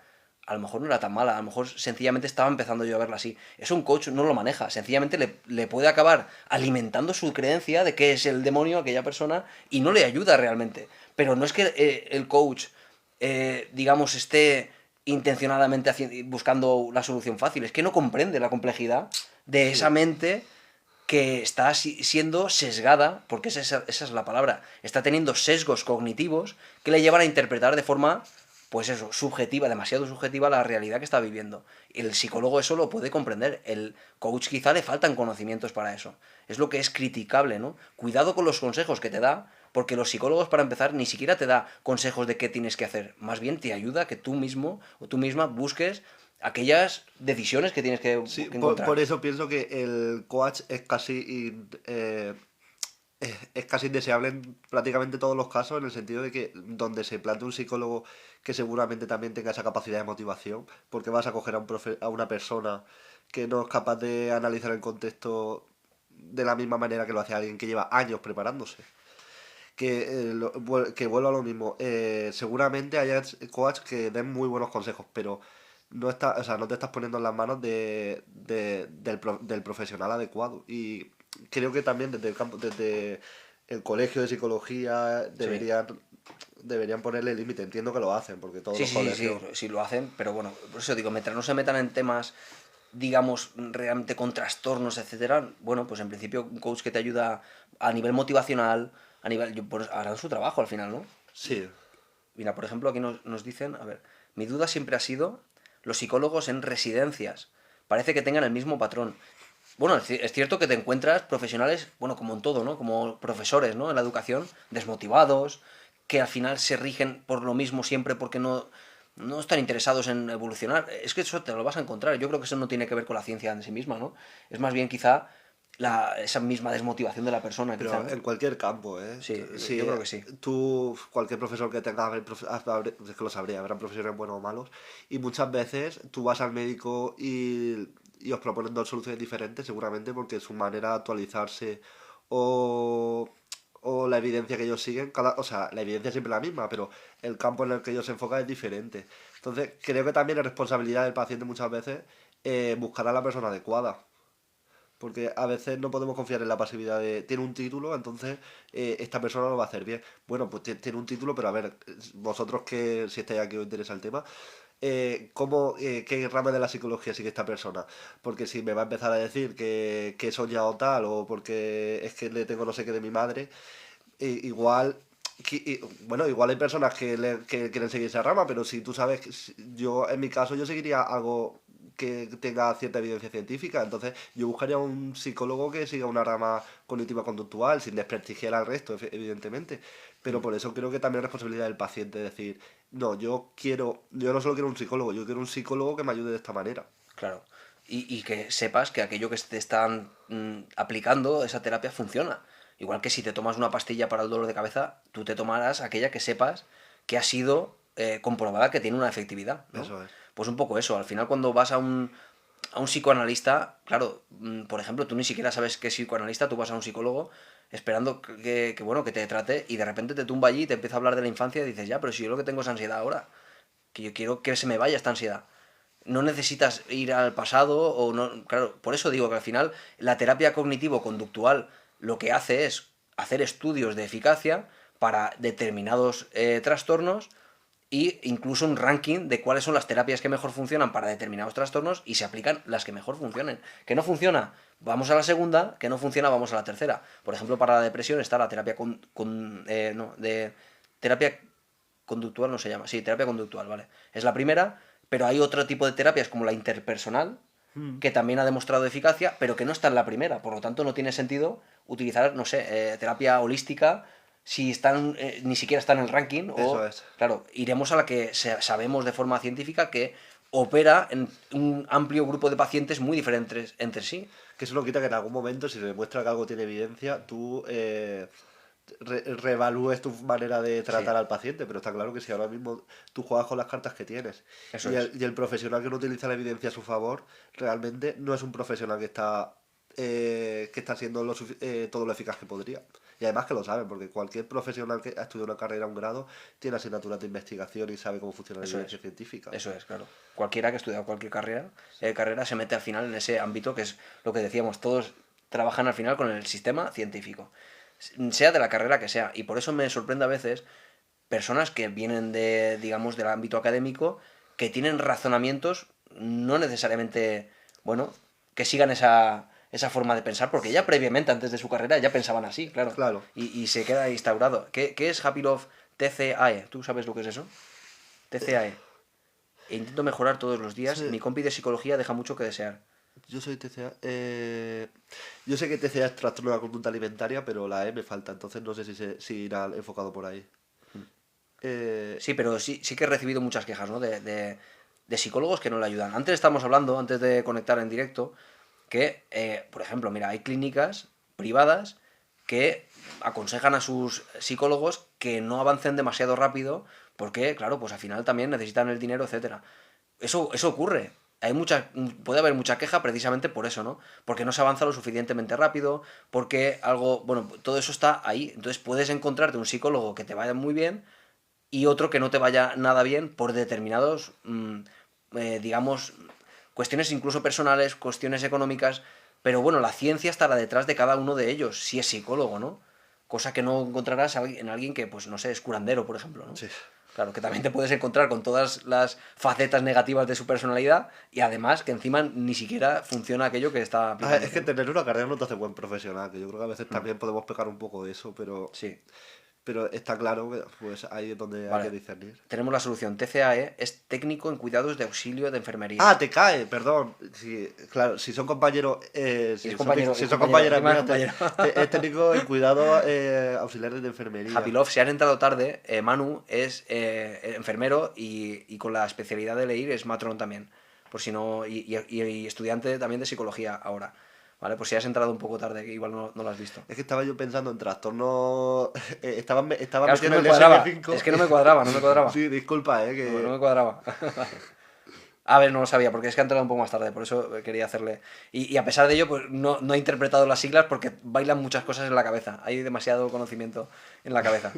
a lo mejor no era tan mala, a lo mejor sencillamente estaba empezando yo a verla así. Eso un coach no lo maneja, sencillamente le puede acabar alimentando su creencia de que es el demonio aquella persona y no le ayuda realmente. Pero no es que el coach, digamos, esté intencionadamente buscando la solución fácil, es que no comprende la complejidad de esa
Sí.
mente que está siendo sesgada, porque esa es la palabra, está teniendo sesgos cognitivos que le llevan a interpretar de forma, pues eso, subjetiva, demasiado subjetiva la realidad que está viviendo. El psicólogo eso lo puede comprender, el coach quizá le faltan conocimientos para eso. Es lo que es criticable, ¿no? Cuidado con los consejos que te da, porque los psicólogos, para empezar, ni siquiera te da consejos de qué tienes que hacer, más bien te ayuda a que tú mismo o tú misma busques aquellas decisiones que tienes
Sí,
que
por
encontrar.
eso pienso que el coach es casi indeseable en prácticamente todos los casos, en el sentido de que donde se plante un psicólogo que seguramente también tenga esa capacidad de motivación, porque vas a coger a una persona que no es capaz de analizar el contexto de la misma manera que lo hace alguien que lleva años preparándose. Que vuelvo a lo mismo. Seguramente haya coach que den muy buenos consejos, pero o sea, no te estás poniendo en las manos del profesional adecuado. Y creo que también desde el colegio de psicología
Sí.
deberían ponerle límite. Entiendo que lo hacen, porque todos
Sí,
los
sí, sí,
colegios...
sí lo hacen, pero bueno, por eso digo, mientras no se metan en temas, digamos, realmente con trastornos, etcétera, bueno, pues en principio un coach que te ayuda a nivel motivacional, a nivel, pues harán su trabajo al final, ¿no?
Sí,
Mira, por ejemplo, aquí nos dicen, a ver, mi duda siempre ha sido los psicólogos en residencias. Parece que tengan el mismo patrón. Bueno, es cierto que te encuentras profesionales, bueno, como en todo, ¿no? Como profesores, ¿no? En la educación, desmotivados, que al final se rigen por lo mismo siempre porque no están interesados en evolucionar. Es que eso te lo vas a encontrar. Yo creo que eso no tiene que ver con la ciencia en sí misma, ¿no? Es más bien quizá esa misma desmotivación de la persona, quizá,
pero
¿no?
en cualquier campo, ¿eh?
Sí,
Si
yo creo que sí.
tú, cualquier profesor que tenga, es que lo sabría, habrán profesores buenos o malos, y muchas veces tú vas al médico y os proponen dos soluciones diferentes, seguramente porque su manera de actualizarse o, o la evidencia que ellos siguen, o sea, la evidencia es siempre la misma, pero el campo en el que ellos se enfocan es diferente. Entonces, creo que también es responsabilidad del paciente muchas veces buscar a la persona adecuada. Porque a veces no podemos confiar en la pasividad de... Tiene un título, entonces esta persona lo va a hacer bien. Bueno, pues tiene un título, pero a ver, vosotros que si estáis aquí os interesa el tema, ¿qué rama de la psicología sigue esta persona? Porque si me va a empezar a decir que he soñado tal o porque es que le tengo no sé qué de mi madre, igual... bueno, igual hay personas que quieren seguir esa rama, pero si tú sabes, yo en mi caso yo seguiría algo que tenga cierta evidencia científica. Entonces, yo buscaría un psicólogo que siga una rama cognitiva conductual, sin desprestigiar al resto, evidentemente. Pero por eso creo que también es responsabilidad del paciente decir, no, yo no solo quiero un psicólogo, yo quiero un psicólogo que me ayude de esta manera.
Claro. Y que sepas que aquello que te están aplicando, esa terapia funciona. Igual que si te tomas una pastilla para el dolor de cabeza, tú te tomarás aquella que sepas que ha sido comprobada que tiene una efectividad, ¿no?
Eso es.
Pues un poco eso. Al final cuando vas a un psicoanalista, claro, por ejemplo, tú ni siquiera sabes qué es psicoanalista, tú vas a un psicólogo esperando bueno, que te trate y de repente te tumba allí y te empieza a hablar de la infancia y dices, ya, pero si yo lo que tengo es ansiedad ahora, que yo quiero que se me vaya esta ansiedad. No necesitas ir al pasado o no, claro, por eso digo que al final la terapia cognitivo-conductual lo que hace es hacer estudios de eficacia para determinados trastornos e incluso un ranking de cuáles son las terapias que mejor funcionan para determinados trastornos y se aplican las que mejor funcionen. Que no funciona, vamos a la segunda, que no funciona, vamos a la tercera. Por ejemplo, para la depresión está la terapia no, de terapia conductual no se llama, sí, terapia conductual, vale. Es la primera, pero hay otro tipo de terapias como la interpersonal,
Mm.
que también ha demostrado eficacia, pero que no está en la primera. Por lo tanto, no tiene sentido utilizar, no sé, terapia holística si están, ni siquiera está en el ranking.
Eso
O,
es.
claro, iremos a la que sabemos de forma científica que opera en un amplio grupo de pacientes muy diferentes entre sí.
Que eso no quita que en algún momento, si se demuestra que algo tiene evidencia, tú reevalúes tu manera de
Sí,
tratar al paciente, pero está claro que si ahora mismo tú juegas con las cartas que tienes
eso
y
es.
y el profesional que no utiliza la evidencia a su favor, realmente no es un profesional que está siendo todo lo eficaz que podría. Y además que lo saben, porque cualquier profesional que ha estudiado una carrera, un grado, tiene asignaturas de investigación y sabe cómo funciona la
Eso
evidencia
es.
científica.
Eso es, claro. Cualquiera que ha estudiado cualquier carrera se mete al final en ese ámbito que es lo que decíamos, todos trabajan al final con el sistema científico, sea de la carrera que sea. Y por eso me sorprende a veces personas que vienen de, digamos, del ámbito académico, que tienen razonamientos no necesariamente, bueno, que sigan esa forma de pensar, porque ya previamente, antes de su carrera, ya pensaban así, claro.
Claro.
Y se queda instaurado. ¿Qué es Happy Love TCAE? ¿Tú sabes lo que es eso? TCAE. E intento mejorar todos los días.
Sí,
Mi compi de psicología deja mucho que desear.
yo soy TCA. Yo sé que TCA es trastorno de la conducta alimentaria, pero la E me falta, entonces no sé si irá enfocado por ahí. Eh,
Sí, pero sí que he recibido muchas quejas, ¿no? De psicólogos que no le ayudan. Antes estábamos hablando, antes de conectar en directo, que, por ejemplo, mira, hay clínicas privadas que aconsejan a sus psicólogos que no avancen demasiado rápido porque, claro, pues al final también necesitan el dinero, etcétera. Eso ocurre. Puede haber mucha queja precisamente por eso, ¿no? Porque no se avanza lo suficientemente rápido, porque algo, bueno, todo eso está ahí. Entonces puedes encontrarte un psicólogo que te vaya muy bien y otro que no te vaya nada bien por determinados, digamos, cuestiones incluso personales, cuestiones económicas, pero bueno, la ciencia estará detrás de cada uno de ellos, si es psicólogo, ¿no? cosa que no encontrarás en alguien que, pues no sé, es curandero, por ejemplo, ¿no?
Sí.
Claro, que también te puedes encontrar con todas las facetas negativas de su personalidad y además que encima ni siquiera funciona aquello que está
Es que
aplicando.
tener una carrera no te hace buen profesional, que yo creo que a veces también podemos pecar un poco de eso,
Sí,
pero está claro que pues ahí es donde hay que
vale.
discernir.
Tenemos la solución. TCAE es técnico en cuidados de auxilio de enfermería.
Ah, te cae, perdón. Sí, claro, si son compañeros,
Y es compañero,
si
es
son
compañero,
compañeras
encima es
mías,
compañero.
es técnico en cuidado auxiliares de enfermería.
Happy si has entrado tarde, Manu es enfermero y con la especialidad de leer es matrón también. Por si no, y estudiante también de psicología ahora. ¿Vale? Pues si has entrado un poco tarde, que igual no lo has visto.
Es que estaba yo pensando en trastornos. Estaba
Claro, es que
metido
no
en
me
el
cuadraba.
DSM-5.
Es que no me cuadraba, no me cuadraba.
Sí, disculpa,
No
que.
me cuadraba. A ver, no lo sabía, porque es que ha entrado un poco más tarde, por eso quería hacerle. Y a pesar de ello, pues no he interpretado las siglas porque bailan muchas cosas en la cabeza. Hay demasiado conocimiento en la cabeza.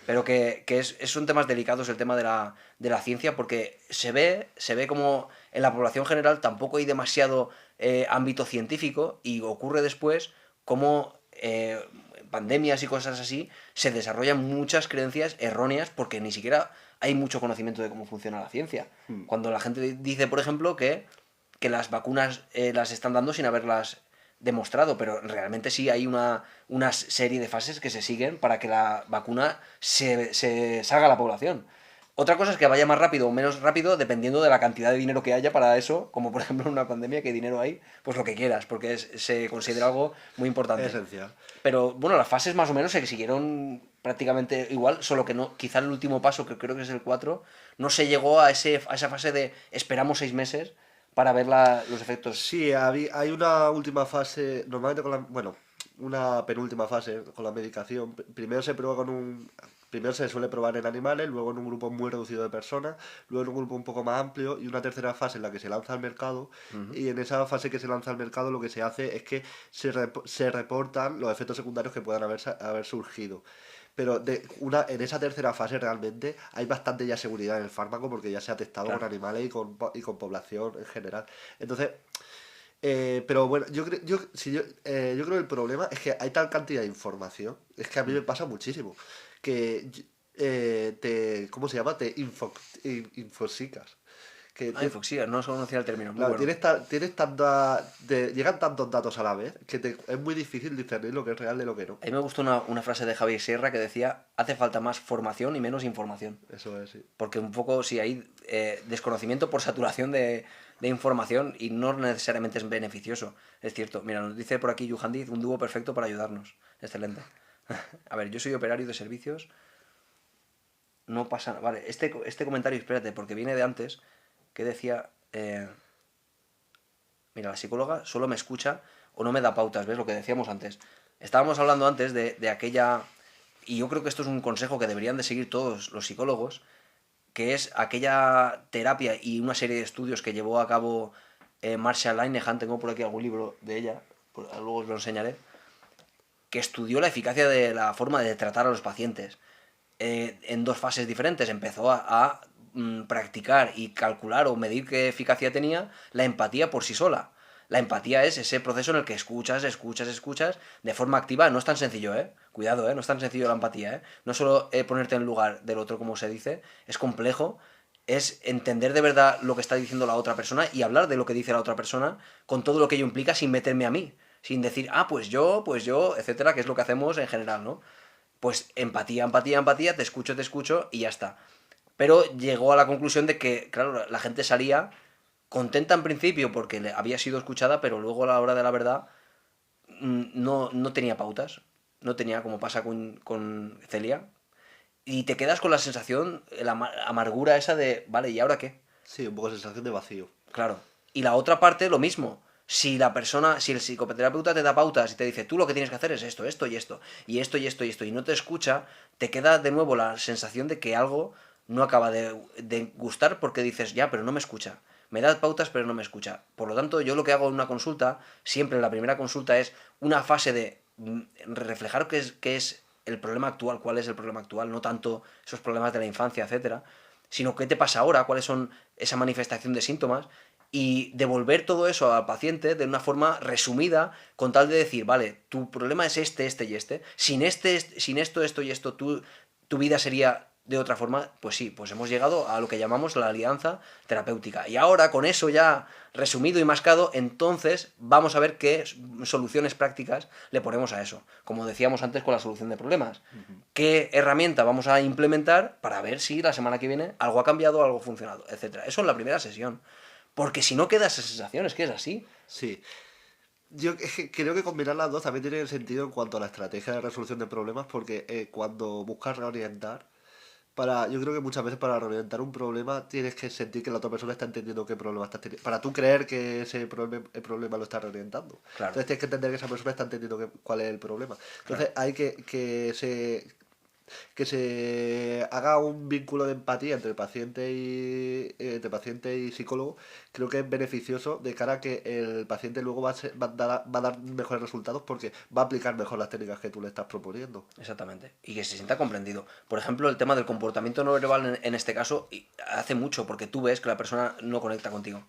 Pero que es un tema delicado, es el tema de la ciencia, porque se ve como en la población general tampoco hay demasiado ámbito científico y ocurre después como pandemias y cosas así se desarrollan muchas creencias erróneas porque ni siquiera hay mucho conocimiento de cómo funciona la ciencia.
Hmm.
Cuando la gente dice, por ejemplo, que las vacunas las están dando sin haberlas demostrado, pero realmente sí hay una serie de fases que se siguen para que la vacuna se salga a la población. Otra cosa es que vaya más rápido o menos rápido dependiendo de la cantidad de dinero que haya para eso, como por ejemplo en una pandemia, que dinero hay, pues lo que quieras, porque se considera algo muy importante.
Esencial.
Pero bueno, las fases más o menos se siguieron prácticamente igual, solo que no, quizá el último paso, que creo que es el 4 no se llegó a esa fase de esperamos 6 meses para ver los efectos.
Sí, hay una última fase, normalmente bueno, una penúltima fase con la medicación. Primero se prueba primero se suele probar en animales, luego en un grupo muy reducido de personas, luego en un grupo un poco más amplio y una tercera fase en la que se lanza al mercado.
Ujú.
Y en esa fase que se lanza al mercado lo que se hace es que se reportan los efectos secundarios que puedan haber surgido. Pero en esa tercera fase realmente hay bastante ya seguridad en el fármaco porque ya se ha testado con
Claro,
animales y con población en general. Entonces, pero bueno, yo creo que el problema es que hay tal cantidad de información, es que a mí me pasa muchísimo, que ¿cómo se llama? Infosicas. Que
infoxia, no conocía el término, muy
claro,
bueno.
llegan tantos datos a la vez que es muy difícil discernir lo que es real de lo que no.
A mí me gustó una frase de Javier Sierra que decía, hace falta más formación y menos información.
Eso es, sí.
Porque un poco, si hay desconocimiento por saturación de información y no necesariamente es beneficioso. Es cierto. Mira, nos dice por aquí Yuhandiz, un dúo perfecto para ayudarnos. Excelente. A ver, yo soy operario de servicios. No pasa nada. Vale, este comentario, espérate, porque viene de antes, que decía... mira, la psicóloga solo me escucha o no me da pautas, ¿ves? Lo que decíamos antes. Estábamos hablando antes de aquella... Y yo creo que esto es un consejo que deberían de seguir todos los psicólogos, que es aquella terapia y una serie de estudios que llevó a cabo Marsha Linehan, tengo por aquí algún libro de ella, luego os lo enseñaré, que estudió la eficacia de la forma de tratar a los pacientes en dos fases diferentes. Empezó a practicar y calcular o medir qué eficacia tenía la empatía por sí sola. La empatía es ese proceso en el que escuchas, escuchas, escuchas de forma activa. No es tan sencillo, ¿eh? Cuidado, ¿eh? No es tan sencillo la empatía, ¿eh? No solo ponerte en el lugar del otro, como se dice, es complejo. Es entender de verdad lo que está diciendo la otra persona y hablar de lo que dice la otra persona con todo lo que ello implica sin meterme a mí. Sin decir, pues yo, etcétera, que es lo que hacemos en general, ¿no? Pues empatía, empatía, empatía, te escucho y ya está. Pero llegó a la conclusión de que, claro, la gente salía contenta en principio porque había sido escuchada, pero luego a la hora de la verdad no tenía pautas, no tenía, como pasa con Celia, y te quedas con la sensación, la amargura esa de, vale, ¿y ahora qué?
Sí, un poco de sensación de vacío.
Claro. Y la otra parte, lo mismo. Si el psicoterapeuta te da pautas y te dice, tú lo que tienes que hacer es esto, esto y esto, y esto y esto y esto, y no te escucha, te queda de nuevo la sensación de que algo no acaba de gustar porque dices, ya, pero no me escucha. Me da pautas, pero no me escucha. Por lo tanto, yo lo que hago en una consulta, siempre en la primera consulta, es una fase de reflejar qué es el problema actual, cuál es el problema actual, no tanto esos problemas de la infancia, etcétera, sino qué te pasa ahora, cuáles son esa manifestación de síntomas, y devolver todo eso al paciente de una forma resumida, con tal de decir, vale, tu problema es este y este. Sin esto, esto y esto, tu vida sería de otra forma. Pues sí, pues hemos llegado a lo que llamamos la alianza terapéutica. Y ahora, con eso ya resumido y mascado, entonces vamos a ver qué soluciones prácticas le ponemos a eso. Como decíamos antes con la solución de problemas. ¿Qué herramienta vamos a implementar para ver si la semana que viene algo ha cambiado, algo ha funcionado, etcétera? Eso en la primera sesión. Porque si no queda esa sensación, es que es así.
Sí. Yo es que creo que combinar las dos también tiene sentido en cuanto a la estrategia de resolución de problemas, porque cuando buscas reorientar, yo creo que muchas veces para reorientar un problema tienes que sentir que la otra persona está entendiendo qué problema estás teniendo. Para tú creer que el problema lo está reorientando.
Claro.
Entonces tienes que entender que esa persona está entendiendo cuál es el problema. Entonces hay que se haga un vínculo de empatía entre paciente y psicólogo. Creo que es beneficioso de cara a que el paciente luego va a dar mejores resultados porque va a aplicar mejor las técnicas que tú le estás proponiendo.
Exactamente. Y que se sienta comprendido. Por ejemplo, el tema del comportamiento no verbal en este caso hace mucho, porque tú ves que la persona no conecta contigo.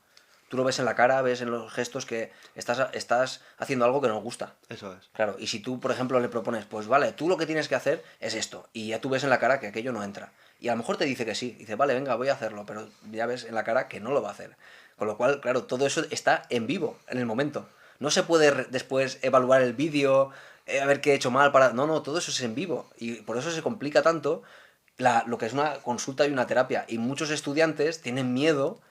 Tú lo ves en la cara, ves en los gestos que estás haciendo algo que no gusta.
Eso es.
Claro, y si tú, por ejemplo, le propones, pues vale, tú lo que tienes que hacer es esto, y ya tú ves en la cara que aquello no entra. Y a lo mejor te dice que sí, dice, vale, venga, voy a hacerlo, pero ya ves en la cara que no lo va a hacer. Con lo cual, claro, todo eso está en vivo, en el momento. No se puede después evaluar el vídeo, a ver qué he hecho mal para... No, no, todo eso es en vivo. Y por eso se complica tanto lo que es una consulta y una terapia. Y muchos estudiantes tienen miedo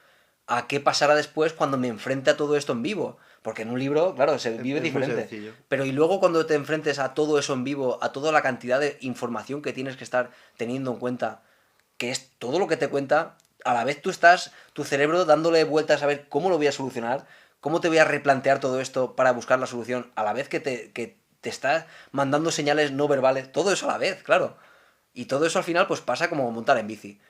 a qué pasará después cuando me enfrente a todo esto en vivo. Porque en un libro, claro, se vive
Es muy
diferente.
sencillo.
Pero y luego cuando te enfrentes a todo eso en vivo, a toda la cantidad de información que tienes que estar teniendo en cuenta, que es todo lo que te cuenta, a la vez tú estás, tu cerebro dándole vueltas a ver cómo lo voy a solucionar, cómo te voy a replantear todo esto para buscar la solución, a la vez que te está mandando señales no verbales, todo eso a la vez, claro. Y todo eso al final pues pasa como montar en bici.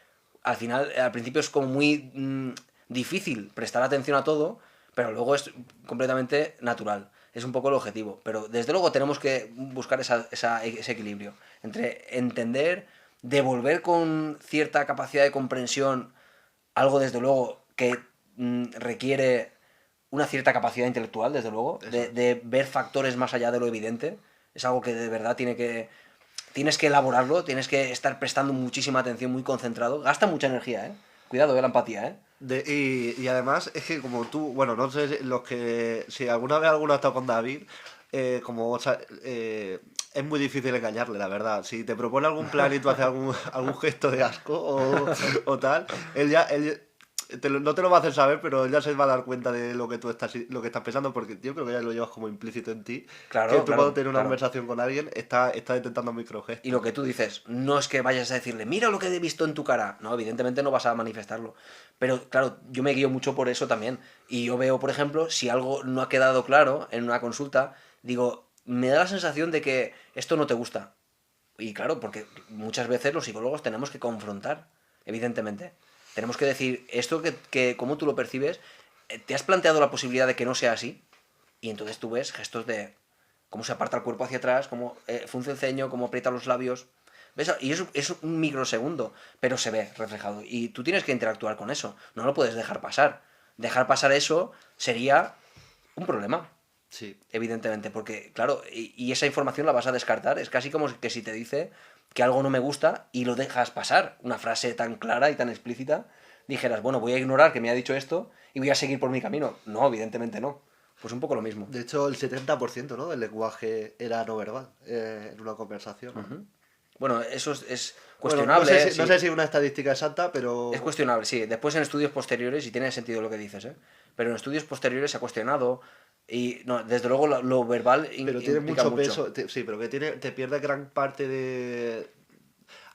Al final, al principio es como muy difícil prestar atención a todo, pero luego es completamente natural. Es un poco el objetivo. Pero desde luego tenemos que buscar ese equilibrio entre entender, devolver con cierta capacidad de comprensión algo, desde luego, que requiere una cierta capacidad intelectual, desde luego, de ver factores más allá de lo evidente. Es algo que de verdad tienes que elaborarlo, tienes que estar prestando muchísima atención, muy concentrado. Gasta mucha energía, ¿eh? Cuidado, la empatía, ¿eh?
Y además es que como tú, bueno, no sé si alguna vez alguno ha estado con David, es muy difícil engañarle, la verdad. Si te propone algún plan y tú haces algún gesto de asco o tal, no te lo va a hacer saber, pero él ya se va a dar cuenta de lo que estás pensando, porque yo creo que ya lo llevas como implícito en ti.
Claro,
Que tú
claro,
cuando tienes una
claro.
conversación con alguien, estás intentando microgestos.
Y lo que tú dices, no es que vayas a decirle, mira lo que he visto en tu cara. No, evidentemente no vas a manifestarlo. Pero claro, yo me guío mucho por eso también. Y yo veo, por ejemplo, si algo no ha quedado claro en una consulta, digo, me da la sensación de que esto no te gusta. Y claro, porque muchas veces los psicólogos tenemos que confrontar, evidentemente. Tenemos que decir, esto que cómo tú lo percibes, ¿te has planteado la posibilidad de que no sea así? Y entonces tú ves gestos de cómo se aparta el cuerpo hacia atrás, cómo frunce el ceño, cómo aprieta los labios. ¿Ves? Y eso es un microsegundo, pero se ve reflejado. Y tú tienes que interactuar con eso. No lo puedes dejar pasar. Dejar pasar eso sería un problema,
Sí.
evidentemente, porque, claro, y esa información la vas a descartar. Es casi como que si te dice que algo no me gusta y lo dejas pasar, una frase tan clara y tan explícita, dijeras, bueno, voy a ignorar que me ha dicho esto y voy a seguir por mi camino. No, evidentemente no. Pues un poco lo mismo.
De hecho, el 70%, ¿no?, del lenguaje era no verbal en una conversación.
Ujú. Bueno, eso es
Bueno,
cuestionable, ¿eh?
no
Sí.
sé si una estadística exacta, pero...
Es cuestionable, sí. Después en estudios posteriores, y tiene sentido lo que dices, ¿eh? Pero en estudios posteriores se ha cuestionado y, no, desde luego lo verbal
Pero tiene
implica
mucho
mucho.
peso, sí, pero que te pierde gran parte de...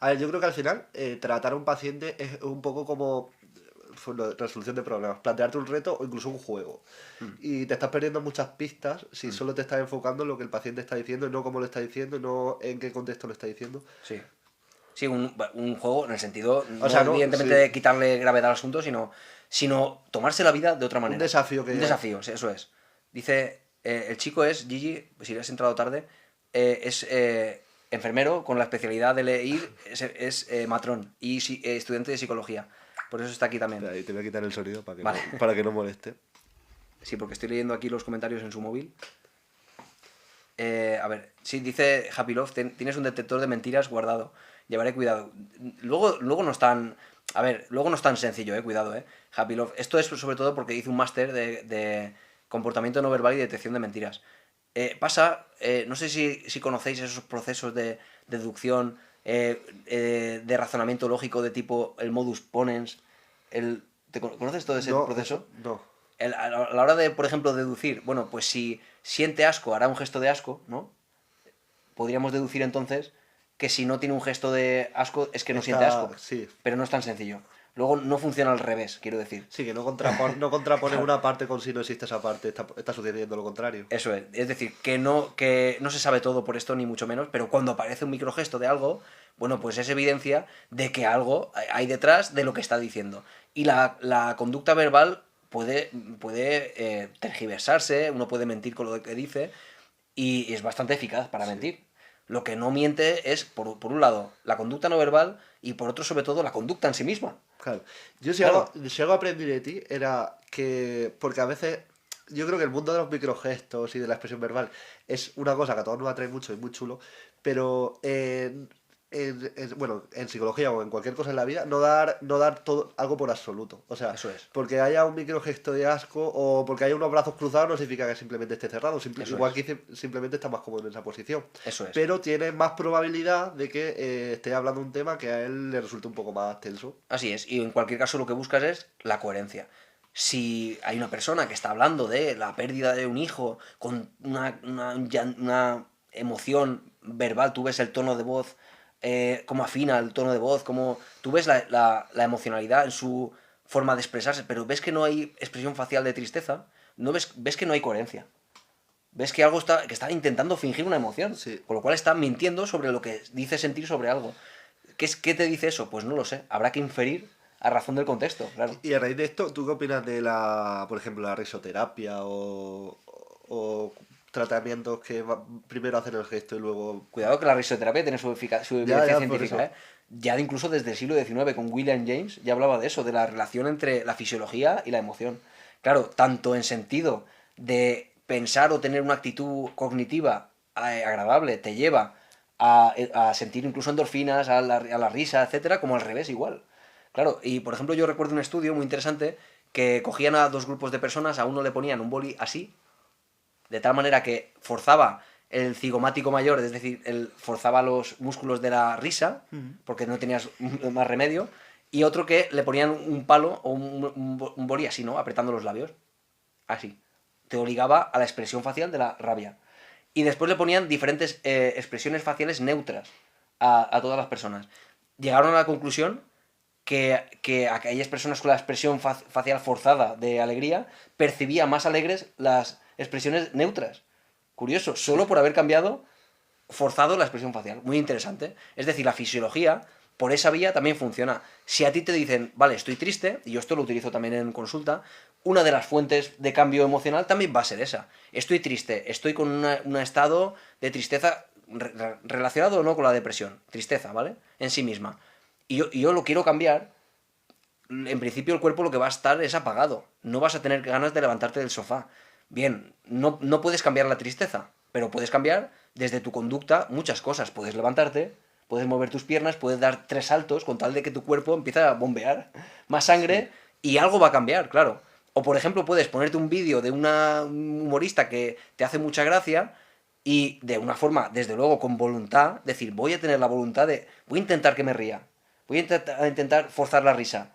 A ver, yo creo que al final tratar a un paciente es un poco como resolución de problemas, plantearte un reto o incluso un juego. Y te estás perdiendo muchas pistas si solo te estás enfocando en lo que el paciente está diciendo y no cómo lo está diciendo y no en qué contexto lo está diciendo.
Sí. Sí, un juego en el sentido,
O
no
sea, no,
evidentemente
sí.
de quitarle gravedad al asunto, sino tomarse la vida de otra
Un
manera.
desafío que...
Un desafío, sí, eso es. Dice, el chico es, Gigi, si has entrado tarde, es enfermero con la especialidad de leer, es matrón y estudiante de psicología. Por eso está aquí también.
Espera, ahí te voy a quitar el sonido para que,
Vale.
para que no moleste.
Sí, porque estoy leyendo aquí los comentarios en su móvil. A ver, sí, dice Happy Love, tienes un detector de mentiras guardado. Llevaré cuidado. Luego no es tan... A ver, luego no es tan sencillo, cuidado, Happy Love. Esto es sobre todo porque hice un máster de comportamiento no verbal y detección de mentiras. No sé si conocéis esos procesos de deducción, de razonamiento lógico de tipo el modus ponens. ¿Conoces todo ese
No,
proceso?
no.
A la hora de, por ejemplo, deducir, bueno, pues si siente asco, hará un gesto de asco, ¿no? Podríamos deducir entonces que si no tiene un gesto de asco es que no siente asco.
Sí.
Pero no es tan sencillo. Luego no funciona al revés, quiero decir.
Sí, que no contrapones
Claro.
una parte con si no existe esa parte, está sucediendo lo contrario.
Eso es. Es decir, que no se sabe todo por esto, ni mucho menos, pero cuando aparece un microgesto de algo, bueno, pues es evidencia de que algo hay detrás de lo que está diciendo. Y la conducta verbal puede tergiversarse, uno puede mentir con lo que dice, y es bastante eficaz para mentir. Lo que no miente es, por un lado, la conducta no verbal y por otro, sobre todo, la conducta en sí misma.
Claro. Yo
Claro.
si algo aprendí de ti era que, porque a veces yo creo que el mundo de los microgestos y de la expresión verbal es una cosa que a todos nos atrae mucho y muy chulo, pero bueno, en psicología o en cualquier cosa en la vida, no dar todo, algo por absoluto. O sea,
Eso es.
porque haya un microgesto de asco o porque haya unos brazos cruzados no significa que simplemente esté cerrado,
Eso
igual
es.
que simplemente está más cómodo en esa posición.
Eso es.
Pero tiene más probabilidad de que esté hablando de un tema que a él le resulte un poco más tenso.
Así es, y en cualquier caso lo que buscas es la coherencia. Si hay una persona que está hablando de la pérdida de un hijo con una emoción verbal, tú ves el tono de voz, cómo afina el tono de voz, cómo tú ves la emocionalidad en su forma de expresarse, pero ves que no hay expresión facial de tristeza, no ves que no hay coherencia. Ves que que está intentando fingir una emoción,
Sí.
con lo cual está mintiendo sobre lo que dice sentir sobre algo. ¿Qué te dice eso? Pues no lo sé. Habrá que inferir a razón del contexto, claro.
Y a raíz de esto, ¿tú qué opinas de por ejemplo, la risoterapia o tratamientos que primero hacen el gesto y luego...
Cuidado que la risoterapia tiene su
Ya,
evidencia
por
científica,
eso.
¿eh? Ya incluso desde el siglo XIX, con William James, ya hablaba de eso, de la relación entre la fisiología y la emoción. Claro, tanto en sentido de pensar o tener una actitud cognitiva agradable te lleva a sentir incluso endorfinas, a la risa, etcétera, como al revés igual. Claro, y por ejemplo yo recuerdo un estudio muy interesante que cogían a dos grupos de personas, a uno le ponían un boli así, de tal manera que forzaba el cigomático mayor, es decir, forzaba los músculos de la risa, porque no tenías más remedio, y otro que le ponían un palo o un boli así, ¿no? Apretando los labios. Así. Te obligaba a la expresión facial de la rabia. Y después le ponían diferentes expresiones faciales neutras a todas las personas. Llegaron a la conclusión que aquellas personas con la expresión facial forzada de alegría percibían más alegres las expresiones neutras. Curioso, solo por haber forzado la expresión facial. Muy interesante. Es decir, la fisiología, por esa vía, también funciona. Si a ti te dicen, vale, estoy triste, y yo esto lo utilizo también en consulta, una de las fuentes de cambio emocional también va a ser esa. Estoy triste, estoy con un estado de tristeza relacionado o no con la depresión. Tristeza, ¿vale? En sí misma. Y yo lo quiero cambiar. En principio el cuerpo lo que va a estar es apagado. No vas a tener ganas de levantarte del sofá. Bien, no puedes cambiar la tristeza, pero puedes cambiar desde tu conducta muchas cosas. Puedes levantarte, puedes mover tus piernas, puedes dar 3 saltos con tal de que tu cuerpo empiece a bombear más sangre y algo va a cambiar, claro. O por ejemplo puedes ponerte un vídeo de un humorista que te hace mucha gracia y de una forma, desde luego, con voluntad, decir, voy a tener la voluntad voy a intentar que me ría, voy a intentar forzar la risa.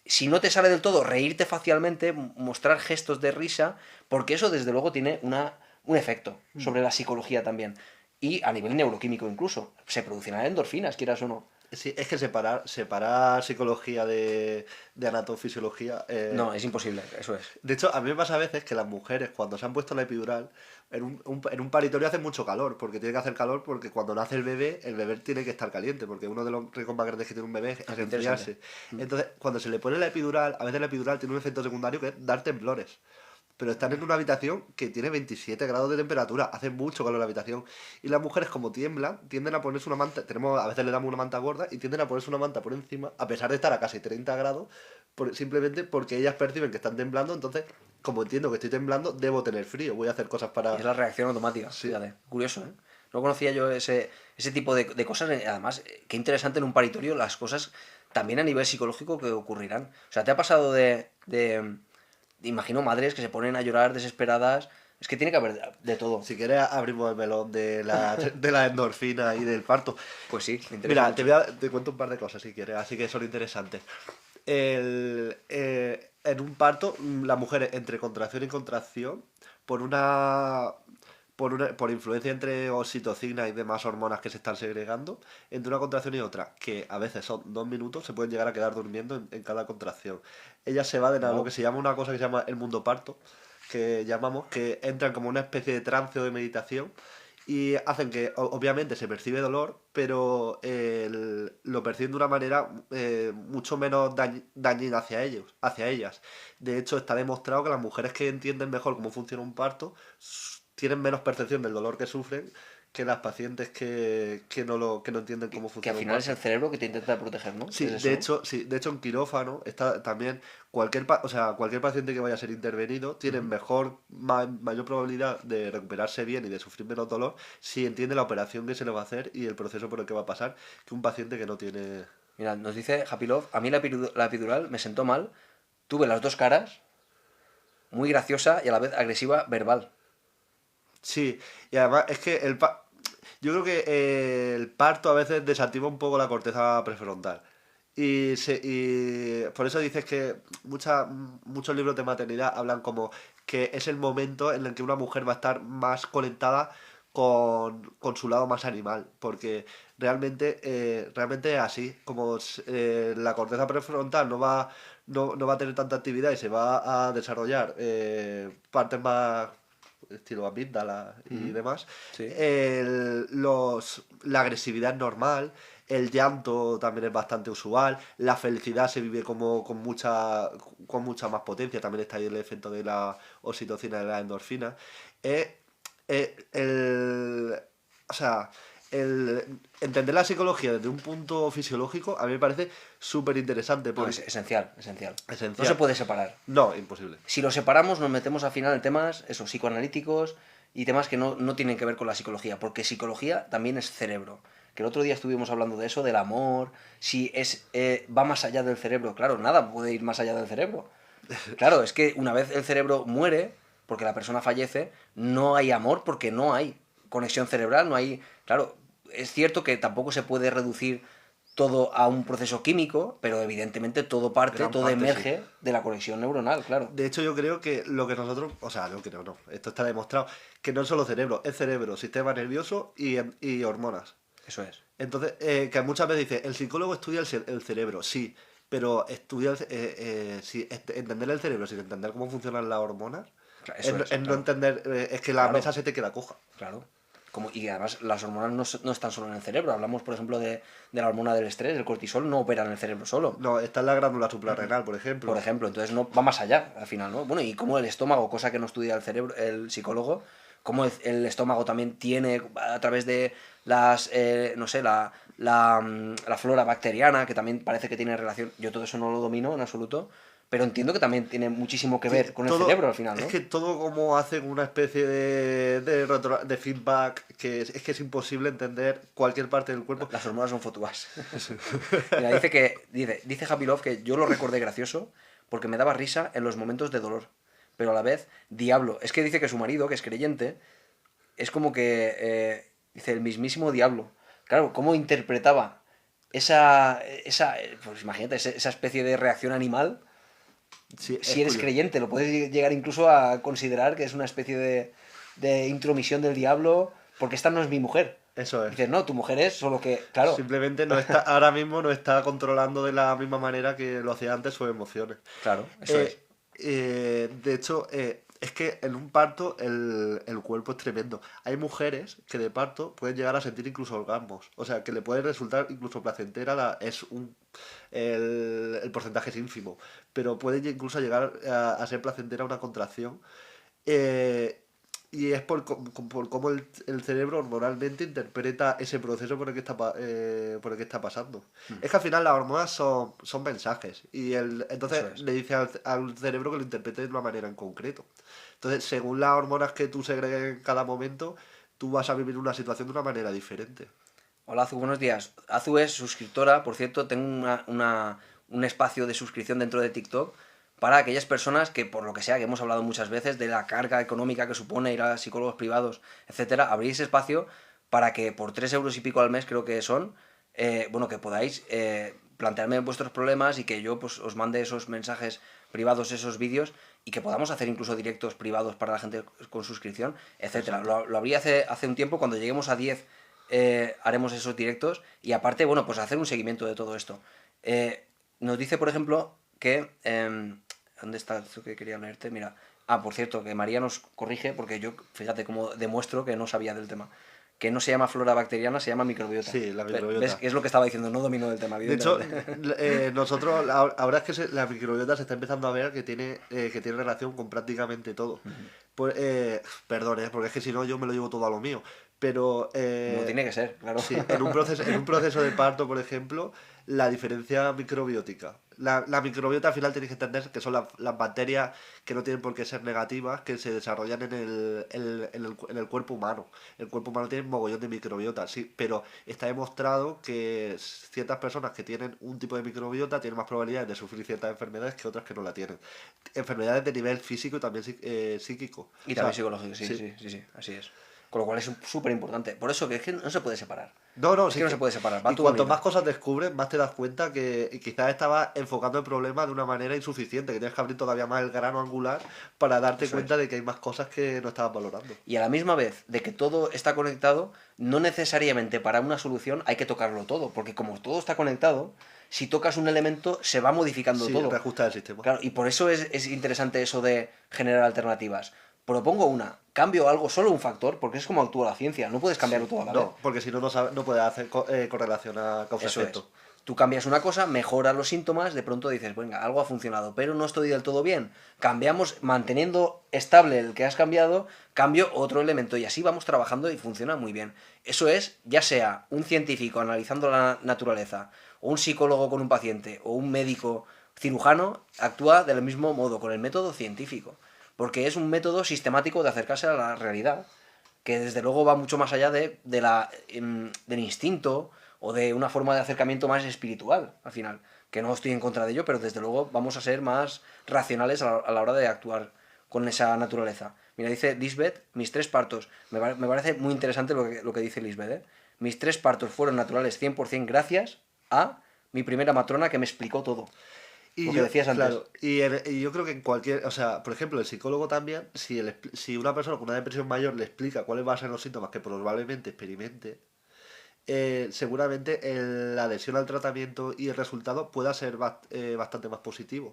Si no te sale del todo, reírte facialmente, mostrar gestos de risa, porque eso desde luego tiene un efecto sobre la psicología también. Y a nivel neuroquímico incluso. Se producirán endorfinas, quieras o no.
Sí, es que separar psicología de anatofisiología.
No, es imposible, eso es.
De hecho, a mí me pasa a veces que las mujeres, cuando se han puesto la epidural, en un paritorio hace mucho calor, porque tiene que hacer calor, porque cuando nace el bebé tiene que estar caliente, porque uno de los riesgos más grandes que tiene un bebé es
Qué
enfriarse.
interesante.
Entonces, cuando se le pone la epidural, a veces la epidural tiene un efecto secundario que es dar temblores. pero están en una habitación que tiene 27 grados de temperatura, hace mucho calor en la habitación. Y las mujeres, como tiemblan, tienden a ponerse una manta, a veces le damos una manta gorda y tienden a ponerse una manta por encima, a pesar de estar a casi 30 grados, simplemente porque ellas perciben que están temblando, entonces, como entiendo que estoy temblando, debo tener frío, voy a hacer cosas
Y
para...
es la reacción automática,
Sí,
fíjate. Curioso, ¿eh? No conocía yo ese tipo de cosas. Además, qué interesante en un paritorio las cosas también a nivel psicológico que ocurrirán. O sea, ¿te ha pasado imagino madres que se ponen a llorar desesperadas? Es que tiene que haber de todo.
si quieres abrimos el melón de la endorfina y del parto.
Pues sí, me interesa
Mira,
mucho.
te cuento un par de cosas si quieres, así que son interesantes. En un parto, las mujeres entre contracción y contracción, por por influencia entre oxitocina y demás hormonas que se están segregando, entre una contracción y otra, que a veces son 2 minutos, se pueden llegar a quedar durmiendo en cada contracción. Ellas se van a lo que
Wow.
se llama una cosa que se llama el mundo parto, que llamamos, que entran como una especie de trance o de meditación y hacen que obviamente se percibe dolor, pero lo perciben de una manera mucho menos dañina hacia ellos, hacia ellas. De hecho, está demostrado que las mujeres que entienden mejor cómo funciona un parto tienen menos percepción del dolor que sufren que las pacientes que no entienden cómo
Que al
funciona un
final es el
parto.
cerebro que te intenta proteger, ¿no? Es eso, ¿no?
Sí, de hecho en quirófano está también o sea, cualquier paciente que vaya a ser intervenido tiene
Ujú.
mayor probabilidad de recuperarse bien y de sufrir menos dolor si entiende la operación que se le va a hacer y el proceso por el que va a pasar que un paciente que no tiene.
Mira, nos dice Happy Love, a mí la epidural me sentó mal, tuve las dos caras, muy graciosa y a la vez agresiva verbal.
Sí, y además es que yo creo que el parto a veces desactiva un poco la corteza prefrontal. Y por eso dices que muchos libros de maternidad hablan como que es el momento en el que una mujer va a estar más conectada con su lado más animal. Porque realmente es así. Como la corteza prefrontal no va a tener tanta actividad y se va a desarrollar partes más estilo amígdala y
Ujú.
demás,
Sí.
la agresividad es normal, el llanto también es bastante usual, la felicidad se vive como con mucha más potencia, también está ahí el efecto de la oxitocina y de la endorfina. Eh, o sea, entender la psicología desde un punto fisiológico a mí me parece súper interesante,
No, es
porque
esencial, esencial. No se
esencial.
puede separar.
No, imposible.
Si lo separamos, nos metemos al final en temas, eso, psicoanalíticos y temas que no tienen que ver con la psicología, porque psicología también es cerebro. Que el otro día estuvimos hablando de eso, del amor, si va más allá del cerebro. Claro, nada puede ir más allá del cerebro. Claro, es que una vez el cerebro muere, porque la persona fallece, no hay amor porque no hay conexión cerebral, no hay... Claro, es cierto que tampoco se puede reducir todo a un proceso químico, pero evidentemente todo parte,
Gran
todo
parte sí.
emerge de la conexión neuronal, claro.
De hecho, yo creo que lo que nosotros, o sea, yo creo, no, esto está demostrado, que no es solo cerebro, es cerebro, sistema nervioso y hormonas.
Eso es.
Entonces, que muchas veces dice, el psicólogo estudia el cerebro, sí, pero estudia entender el cerebro sin entender cómo funcionan las hormonas,
Eso es,
es no
claro.
entender, es que la
Claro,
mesa se te queda coja.
claro. Y además las hormonas no están solo en el cerebro. Hablamos, por ejemplo, de la hormona del estrés. El cortisol no opera en el cerebro solo.
No, está en la glándula suprarrenal, por ejemplo.
Por ejemplo, entonces no va más allá al final, ¿no? Bueno, y como el estómago, cosa que no estudia el cerebro, el psicólogo, como el estómago también tiene a través de no sé, la flora bacteriana, que también parece que tiene relación. Yo todo eso no lo domino en absoluto, pero entiendo que también tiene muchísimo que ver con el cerebro al final,
Es
¿no?
que todo como hacen una especie de feedback es que es imposible entender cualquier parte del cuerpo.
Las hormonas son fotúas. Mira, dice Happy Love que yo lo recordé gracioso porque me daba risa en los momentos de dolor, pero a la vez diablo. Es que dice que su marido, que es creyente, es como que dice el mismísimo diablo. Claro, cómo interpretaba pues imagínate, esa especie de reacción animal.
Sí, es
Si eres
curioso.
creyente, lo puedes llegar incluso a considerar que es una especie de intromisión del diablo, porque esta no es mi mujer.
Eso es.
Dices, no, tu mujer es, solo que, claro,
Simplemente no está, ahora mismo no está controlando de la misma manera que lo hacía antes sus emociones.
claro, eso es.
De hecho, es que en un parto el cuerpo es tremendo. Hay mujeres que de parto pueden llegar a sentir incluso orgasmos. O sea, que le puede resultar incluso placentera. El porcentaje es ínfimo. Pero puede incluso llegar a ser placentera una contracción. Eh, y es por cómo el cerebro hormonalmente interpreta ese proceso por el que por el que está pasando. Es que al final las hormonas son mensajes y entonces
Eso es.
le dice al cerebro que lo interprete de una manera en concreto. Entonces, según las hormonas que tú segregues en cada momento, tú vas a vivir una situación de una manera diferente.
Hola Azu, buenos días. Azu es suscriptora, por cierto, tengo un espacio de suscripción dentro de TikTok para aquellas personas que, por lo que sea, que hemos hablado muchas veces de la carga económica que supone ir a psicólogos privados, etcétera, abrir ese espacio para que por 3 euros y pico al mes, creo que son, bueno, que podáis plantearme vuestros problemas y que yo pues os mande esos mensajes privados, esos vídeos y que podamos hacer incluso directos privados para la gente con suscripción, etcétera. Lo abrí hace un tiempo, cuando lleguemos a 10 haremos esos directos y aparte, bueno, pues hacer un seguimiento de todo esto. Nos dice, por ejemplo, que... ¿dónde está esto que quería leerte? Mira. Ah, por cierto, que María nos corrige porque yo, fíjate cómo demuestro que no sabía del tema. Que no se llama flora bacteriana, se llama microbiota.
Sí, la
¿Ves?
microbiota.
Que es lo que estaba diciendo, no domino del tema,
De hecho,
evidentemente.
nosotros, ahora es que la microbiota se está empezando a ver que tiene relación con prácticamente todo. Pues, perdón, porque es que si no yo me lo llevo todo a lo mío. Pero
Como tiene que ser, claro.
sí, en un proceso de parto, por ejemplo, la diferencia microbiótica. La microbiota al final tienes que entender que son las bacterias que no tienen por qué ser negativas, que se desarrollan en el cuerpo humano. El cuerpo humano tiene un mogollón de microbiota, sí, pero está demostrado que ciertas personas que tienen un tipo de microbiota tienen más probabilidades de sufrir ciertas enfermedades que otras que no la tienen. Enfermedades de nivel físico y también psíquico.
Y
O
también
sea,
psicológico, sí,
sí.
sí, sí, sí, así es. Con lo cual es súper importante. Por eso que es que no se puede separar.
No, no,
Es
sí
que no
que...
se puede separar, va
Y
todo
cuanto
unido.
más cosas descubres, más te das cuenta que quizás estabas enfocando el problema de una manera insuficiente, que tienes que abrir todavía más el grano angular para darte
Eso
cuenta
es.
de que hay más cosas que no estabas valorando.
Y a la misma vez de que todo está conectado, no necesariamente para una solución hay que tocarlo todo, porque como todo está conectado, si tocas un elemento se va modificando
Sí,
todo.
reajusta el sistema.
Claro, y por eso es interesante eso de generar alternativas. Propongo una, cambio algo, solo un factor, porque es como actúa la ciencia, no puedes cambiarlo
Sí,
todo a la vez.
no, porque si no, no puedes hacer correlación a
Eso es.
causa-efecto.
Tú cambias una cosa, mejoras los síntomas, de pronto dices, venga, algo ha funcionado, pero no estoy del todo bien. Cambiamos, manteniendo estable el que has cambiado, cambio otro elemento y así vamos trabajando y funciona muy bien. Eso es, ya sea un científico analizando la naturaleza, o un psicólogo con un paciente, o un médico cirujano, actúa del mismo modo, con el método científico. Porque es un método sistemático de acercarse a la realidad que desde luego va mucho más allá del instinto o de una forma de acercamiento más espiritual, al final. Que no estoy en contra de ello, pero desde luego vamos a ser más racionales a la hora de actuar con esa naturaleza. Mira, dice Lisbeth, mis 3 partos. Me parece muy interesante lo que dice Lisbeth, ¿eh? Mis 3 partos fueron naturales 100% gracias a mi primera matrona que me explicó todo. Lo
Y
que
yo,
decías antes.
claro, y yo creo que en cualquier, o sea, por ejemplo, el psicólogo también, si una persona con una depresión mayor le explica cuáles van a ser los síntomas que probablemente experimente, seguramente la adhesión al tratamiento y el resultado pueda ser bastante más positivo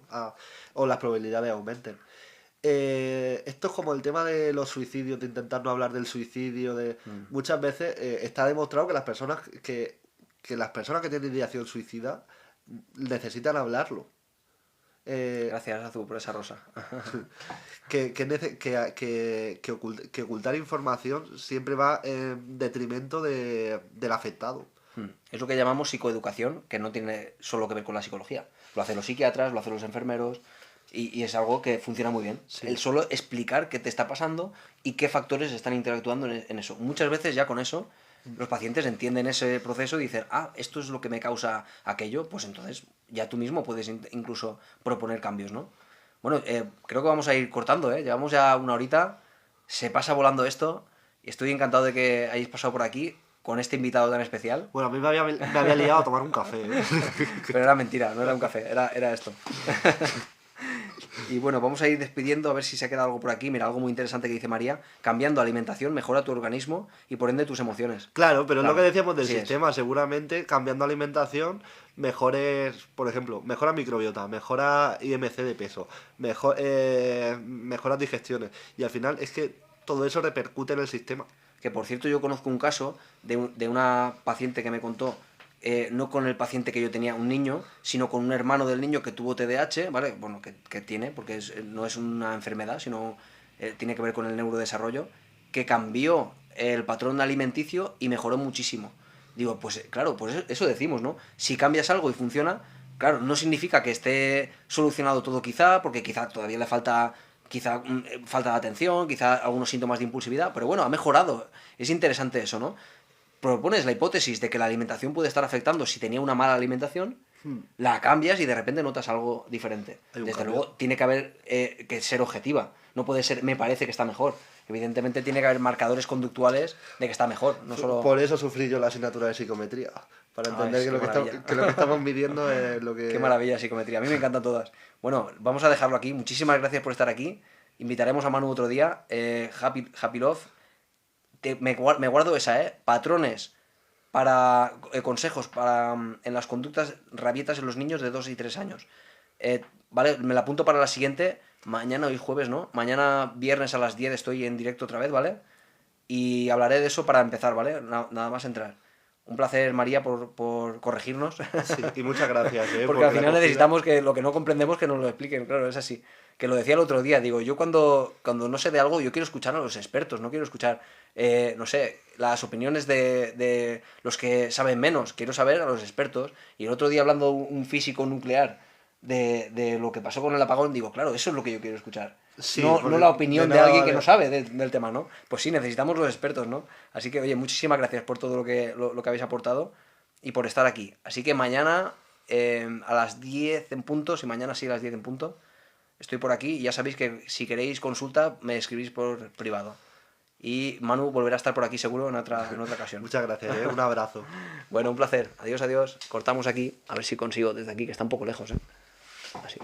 o las probabilidades aumenten. Esto es como el tema de los suicidios, de intentar no hablar del suicidio, de
Mm.
muchas veces está demostrado que las personas que tienen ideación suicida necesitan hablarlo. Eh,
Gracias, Azu, por esa rosa.
que ocultar información siempre va en detrimento del afectado.
Es lo que llamamos psicoeducación, que no tiene solo que ver con la psicología. Lo hacen los psiquiatras, lo hacen los enfermeros, y es algo que funciona muy bien.
Sí.
El solo explicar qué te está pasando y qué factores están interactuando en eso. Muchas veces ya con eso los pacientes entienden ese proceso y dicen, ah, esto es lo que me causa aquello, pues entonces ya tú mismo puedes incluso proponer cambios, ¿no? Bueno, creo que vamos a ir cortando, ¿eh? Llevamos ya una horita, se pasa volando esto, y estoy encantado de que hayáis pasado por aquí con este invitado tan especial.
Bueno, a mí me había liado a tomar un café.
Pero era mentira, no era un café, era esto. Y bueno, vamos a ir despidiendo a ver si se ha quedado algo por aquí. Mira, algo muy interesante que dice María. Cambiando alimentación mejora tu organismo y por ende tus emociones.
Claro, pero es lo que decíamos del
así es.
sistema. Seguramente cambiando alimentación, mejores, por ejemplo, mejora microbiota, mejora IMC de peso, mejoras digestiones. Y al final es que todo eso repercute en el sistema.
Que por cierto yo conozco un caso de una paciente que me contó, no con el paciente que yo tenía, un niño, sino con un hermano del niño que tuvo TDAH, ¿vale? Bueno, que tiene, porque no es una enfermedad, sino tiene que ver con el neurodesarrollo, que cambió el patrón alimenticio y mejoró muchísimo. Digo, pues claro, pues eso decimos, ¿no? Si cambias algo y funciona, claro, no significa que esté solucionado todo quizá, porque quizá todavía le falta falta de atención, quizá algunos síntomas de impulsividad, pero bueno, ha mejorado. Es interesante eso, ¿no? Propones la hipótesis de que la alimentación puede estar afectando si tenía una mala alimentación, la cambias y de repente notas algo diferente. Desde
cambio.
luego tiene que haber que ser objetiva. No puede ser, me parece que está mejor. Evidentemente tiene que haber marcadores conductuales de que está mejor. No solo...
Por eso sufrí yo la asignatura de psicometría. Para entender
es
que,
qué
que lo que estamos midiendo es lo que...
Qué maravilla psicometría. A mí me encantan todas. Bueno, vamos a dejarlo aquí. Muchísimas gracias por estar aquí. Invitaremos a Manu otro día. Happy Love. Me guardo esa, ¿eh? Patrones para consejos para en las conductas rabietas en los niños de 2 y 3 años. Vale, me la apunto para la siguiente. Mañana, hoy jueves, ¿no? Mañana viernes a las 10 estoy en directo otra vez, ¿vale? Y hablaré de eso para empezar, ¿vale? Nada más entrar. Un placer, María, por corregirnos.
Sí, y muchas gracias,
Porque al final necesitamos que lo que no comprendemos que nos lo expliquen, claro, es así. Que lo decía el otro día, digo, yo cuando no sé de algo, yo quiero escuchar a los expertos, no quiero escuchar, no sé, las opiniones de los que saben menos, quiero saber a los expertos. Y el otro día hablando un físico nuclear de lo que pasó con el apagón, digo, claro, eso es lo que yo quiero escuchar.
Sí,
No la opinión de alguien que no
vale.
sabe del tema, ¿no? Pues sí, necesitamos los expertos, ¿no? Así que, oye, muchísimas gracias por todo lo que habéis aportado y por estar aquí. Así que mañana a las 10 en punto, si mañana sí a las 10 en punto, estoy por aquí y ya sabéis que si queréis consulta me escribís por privado. Y Manu volverá a estar por aquí seguro en otra ocasión.
Muchas gracias, un abrazo.
Bueno, un placer. Adiós, adiós. Cortamos aquí. A ver si consigo desde aquí, que está un poco lejos, ¿eh? Así.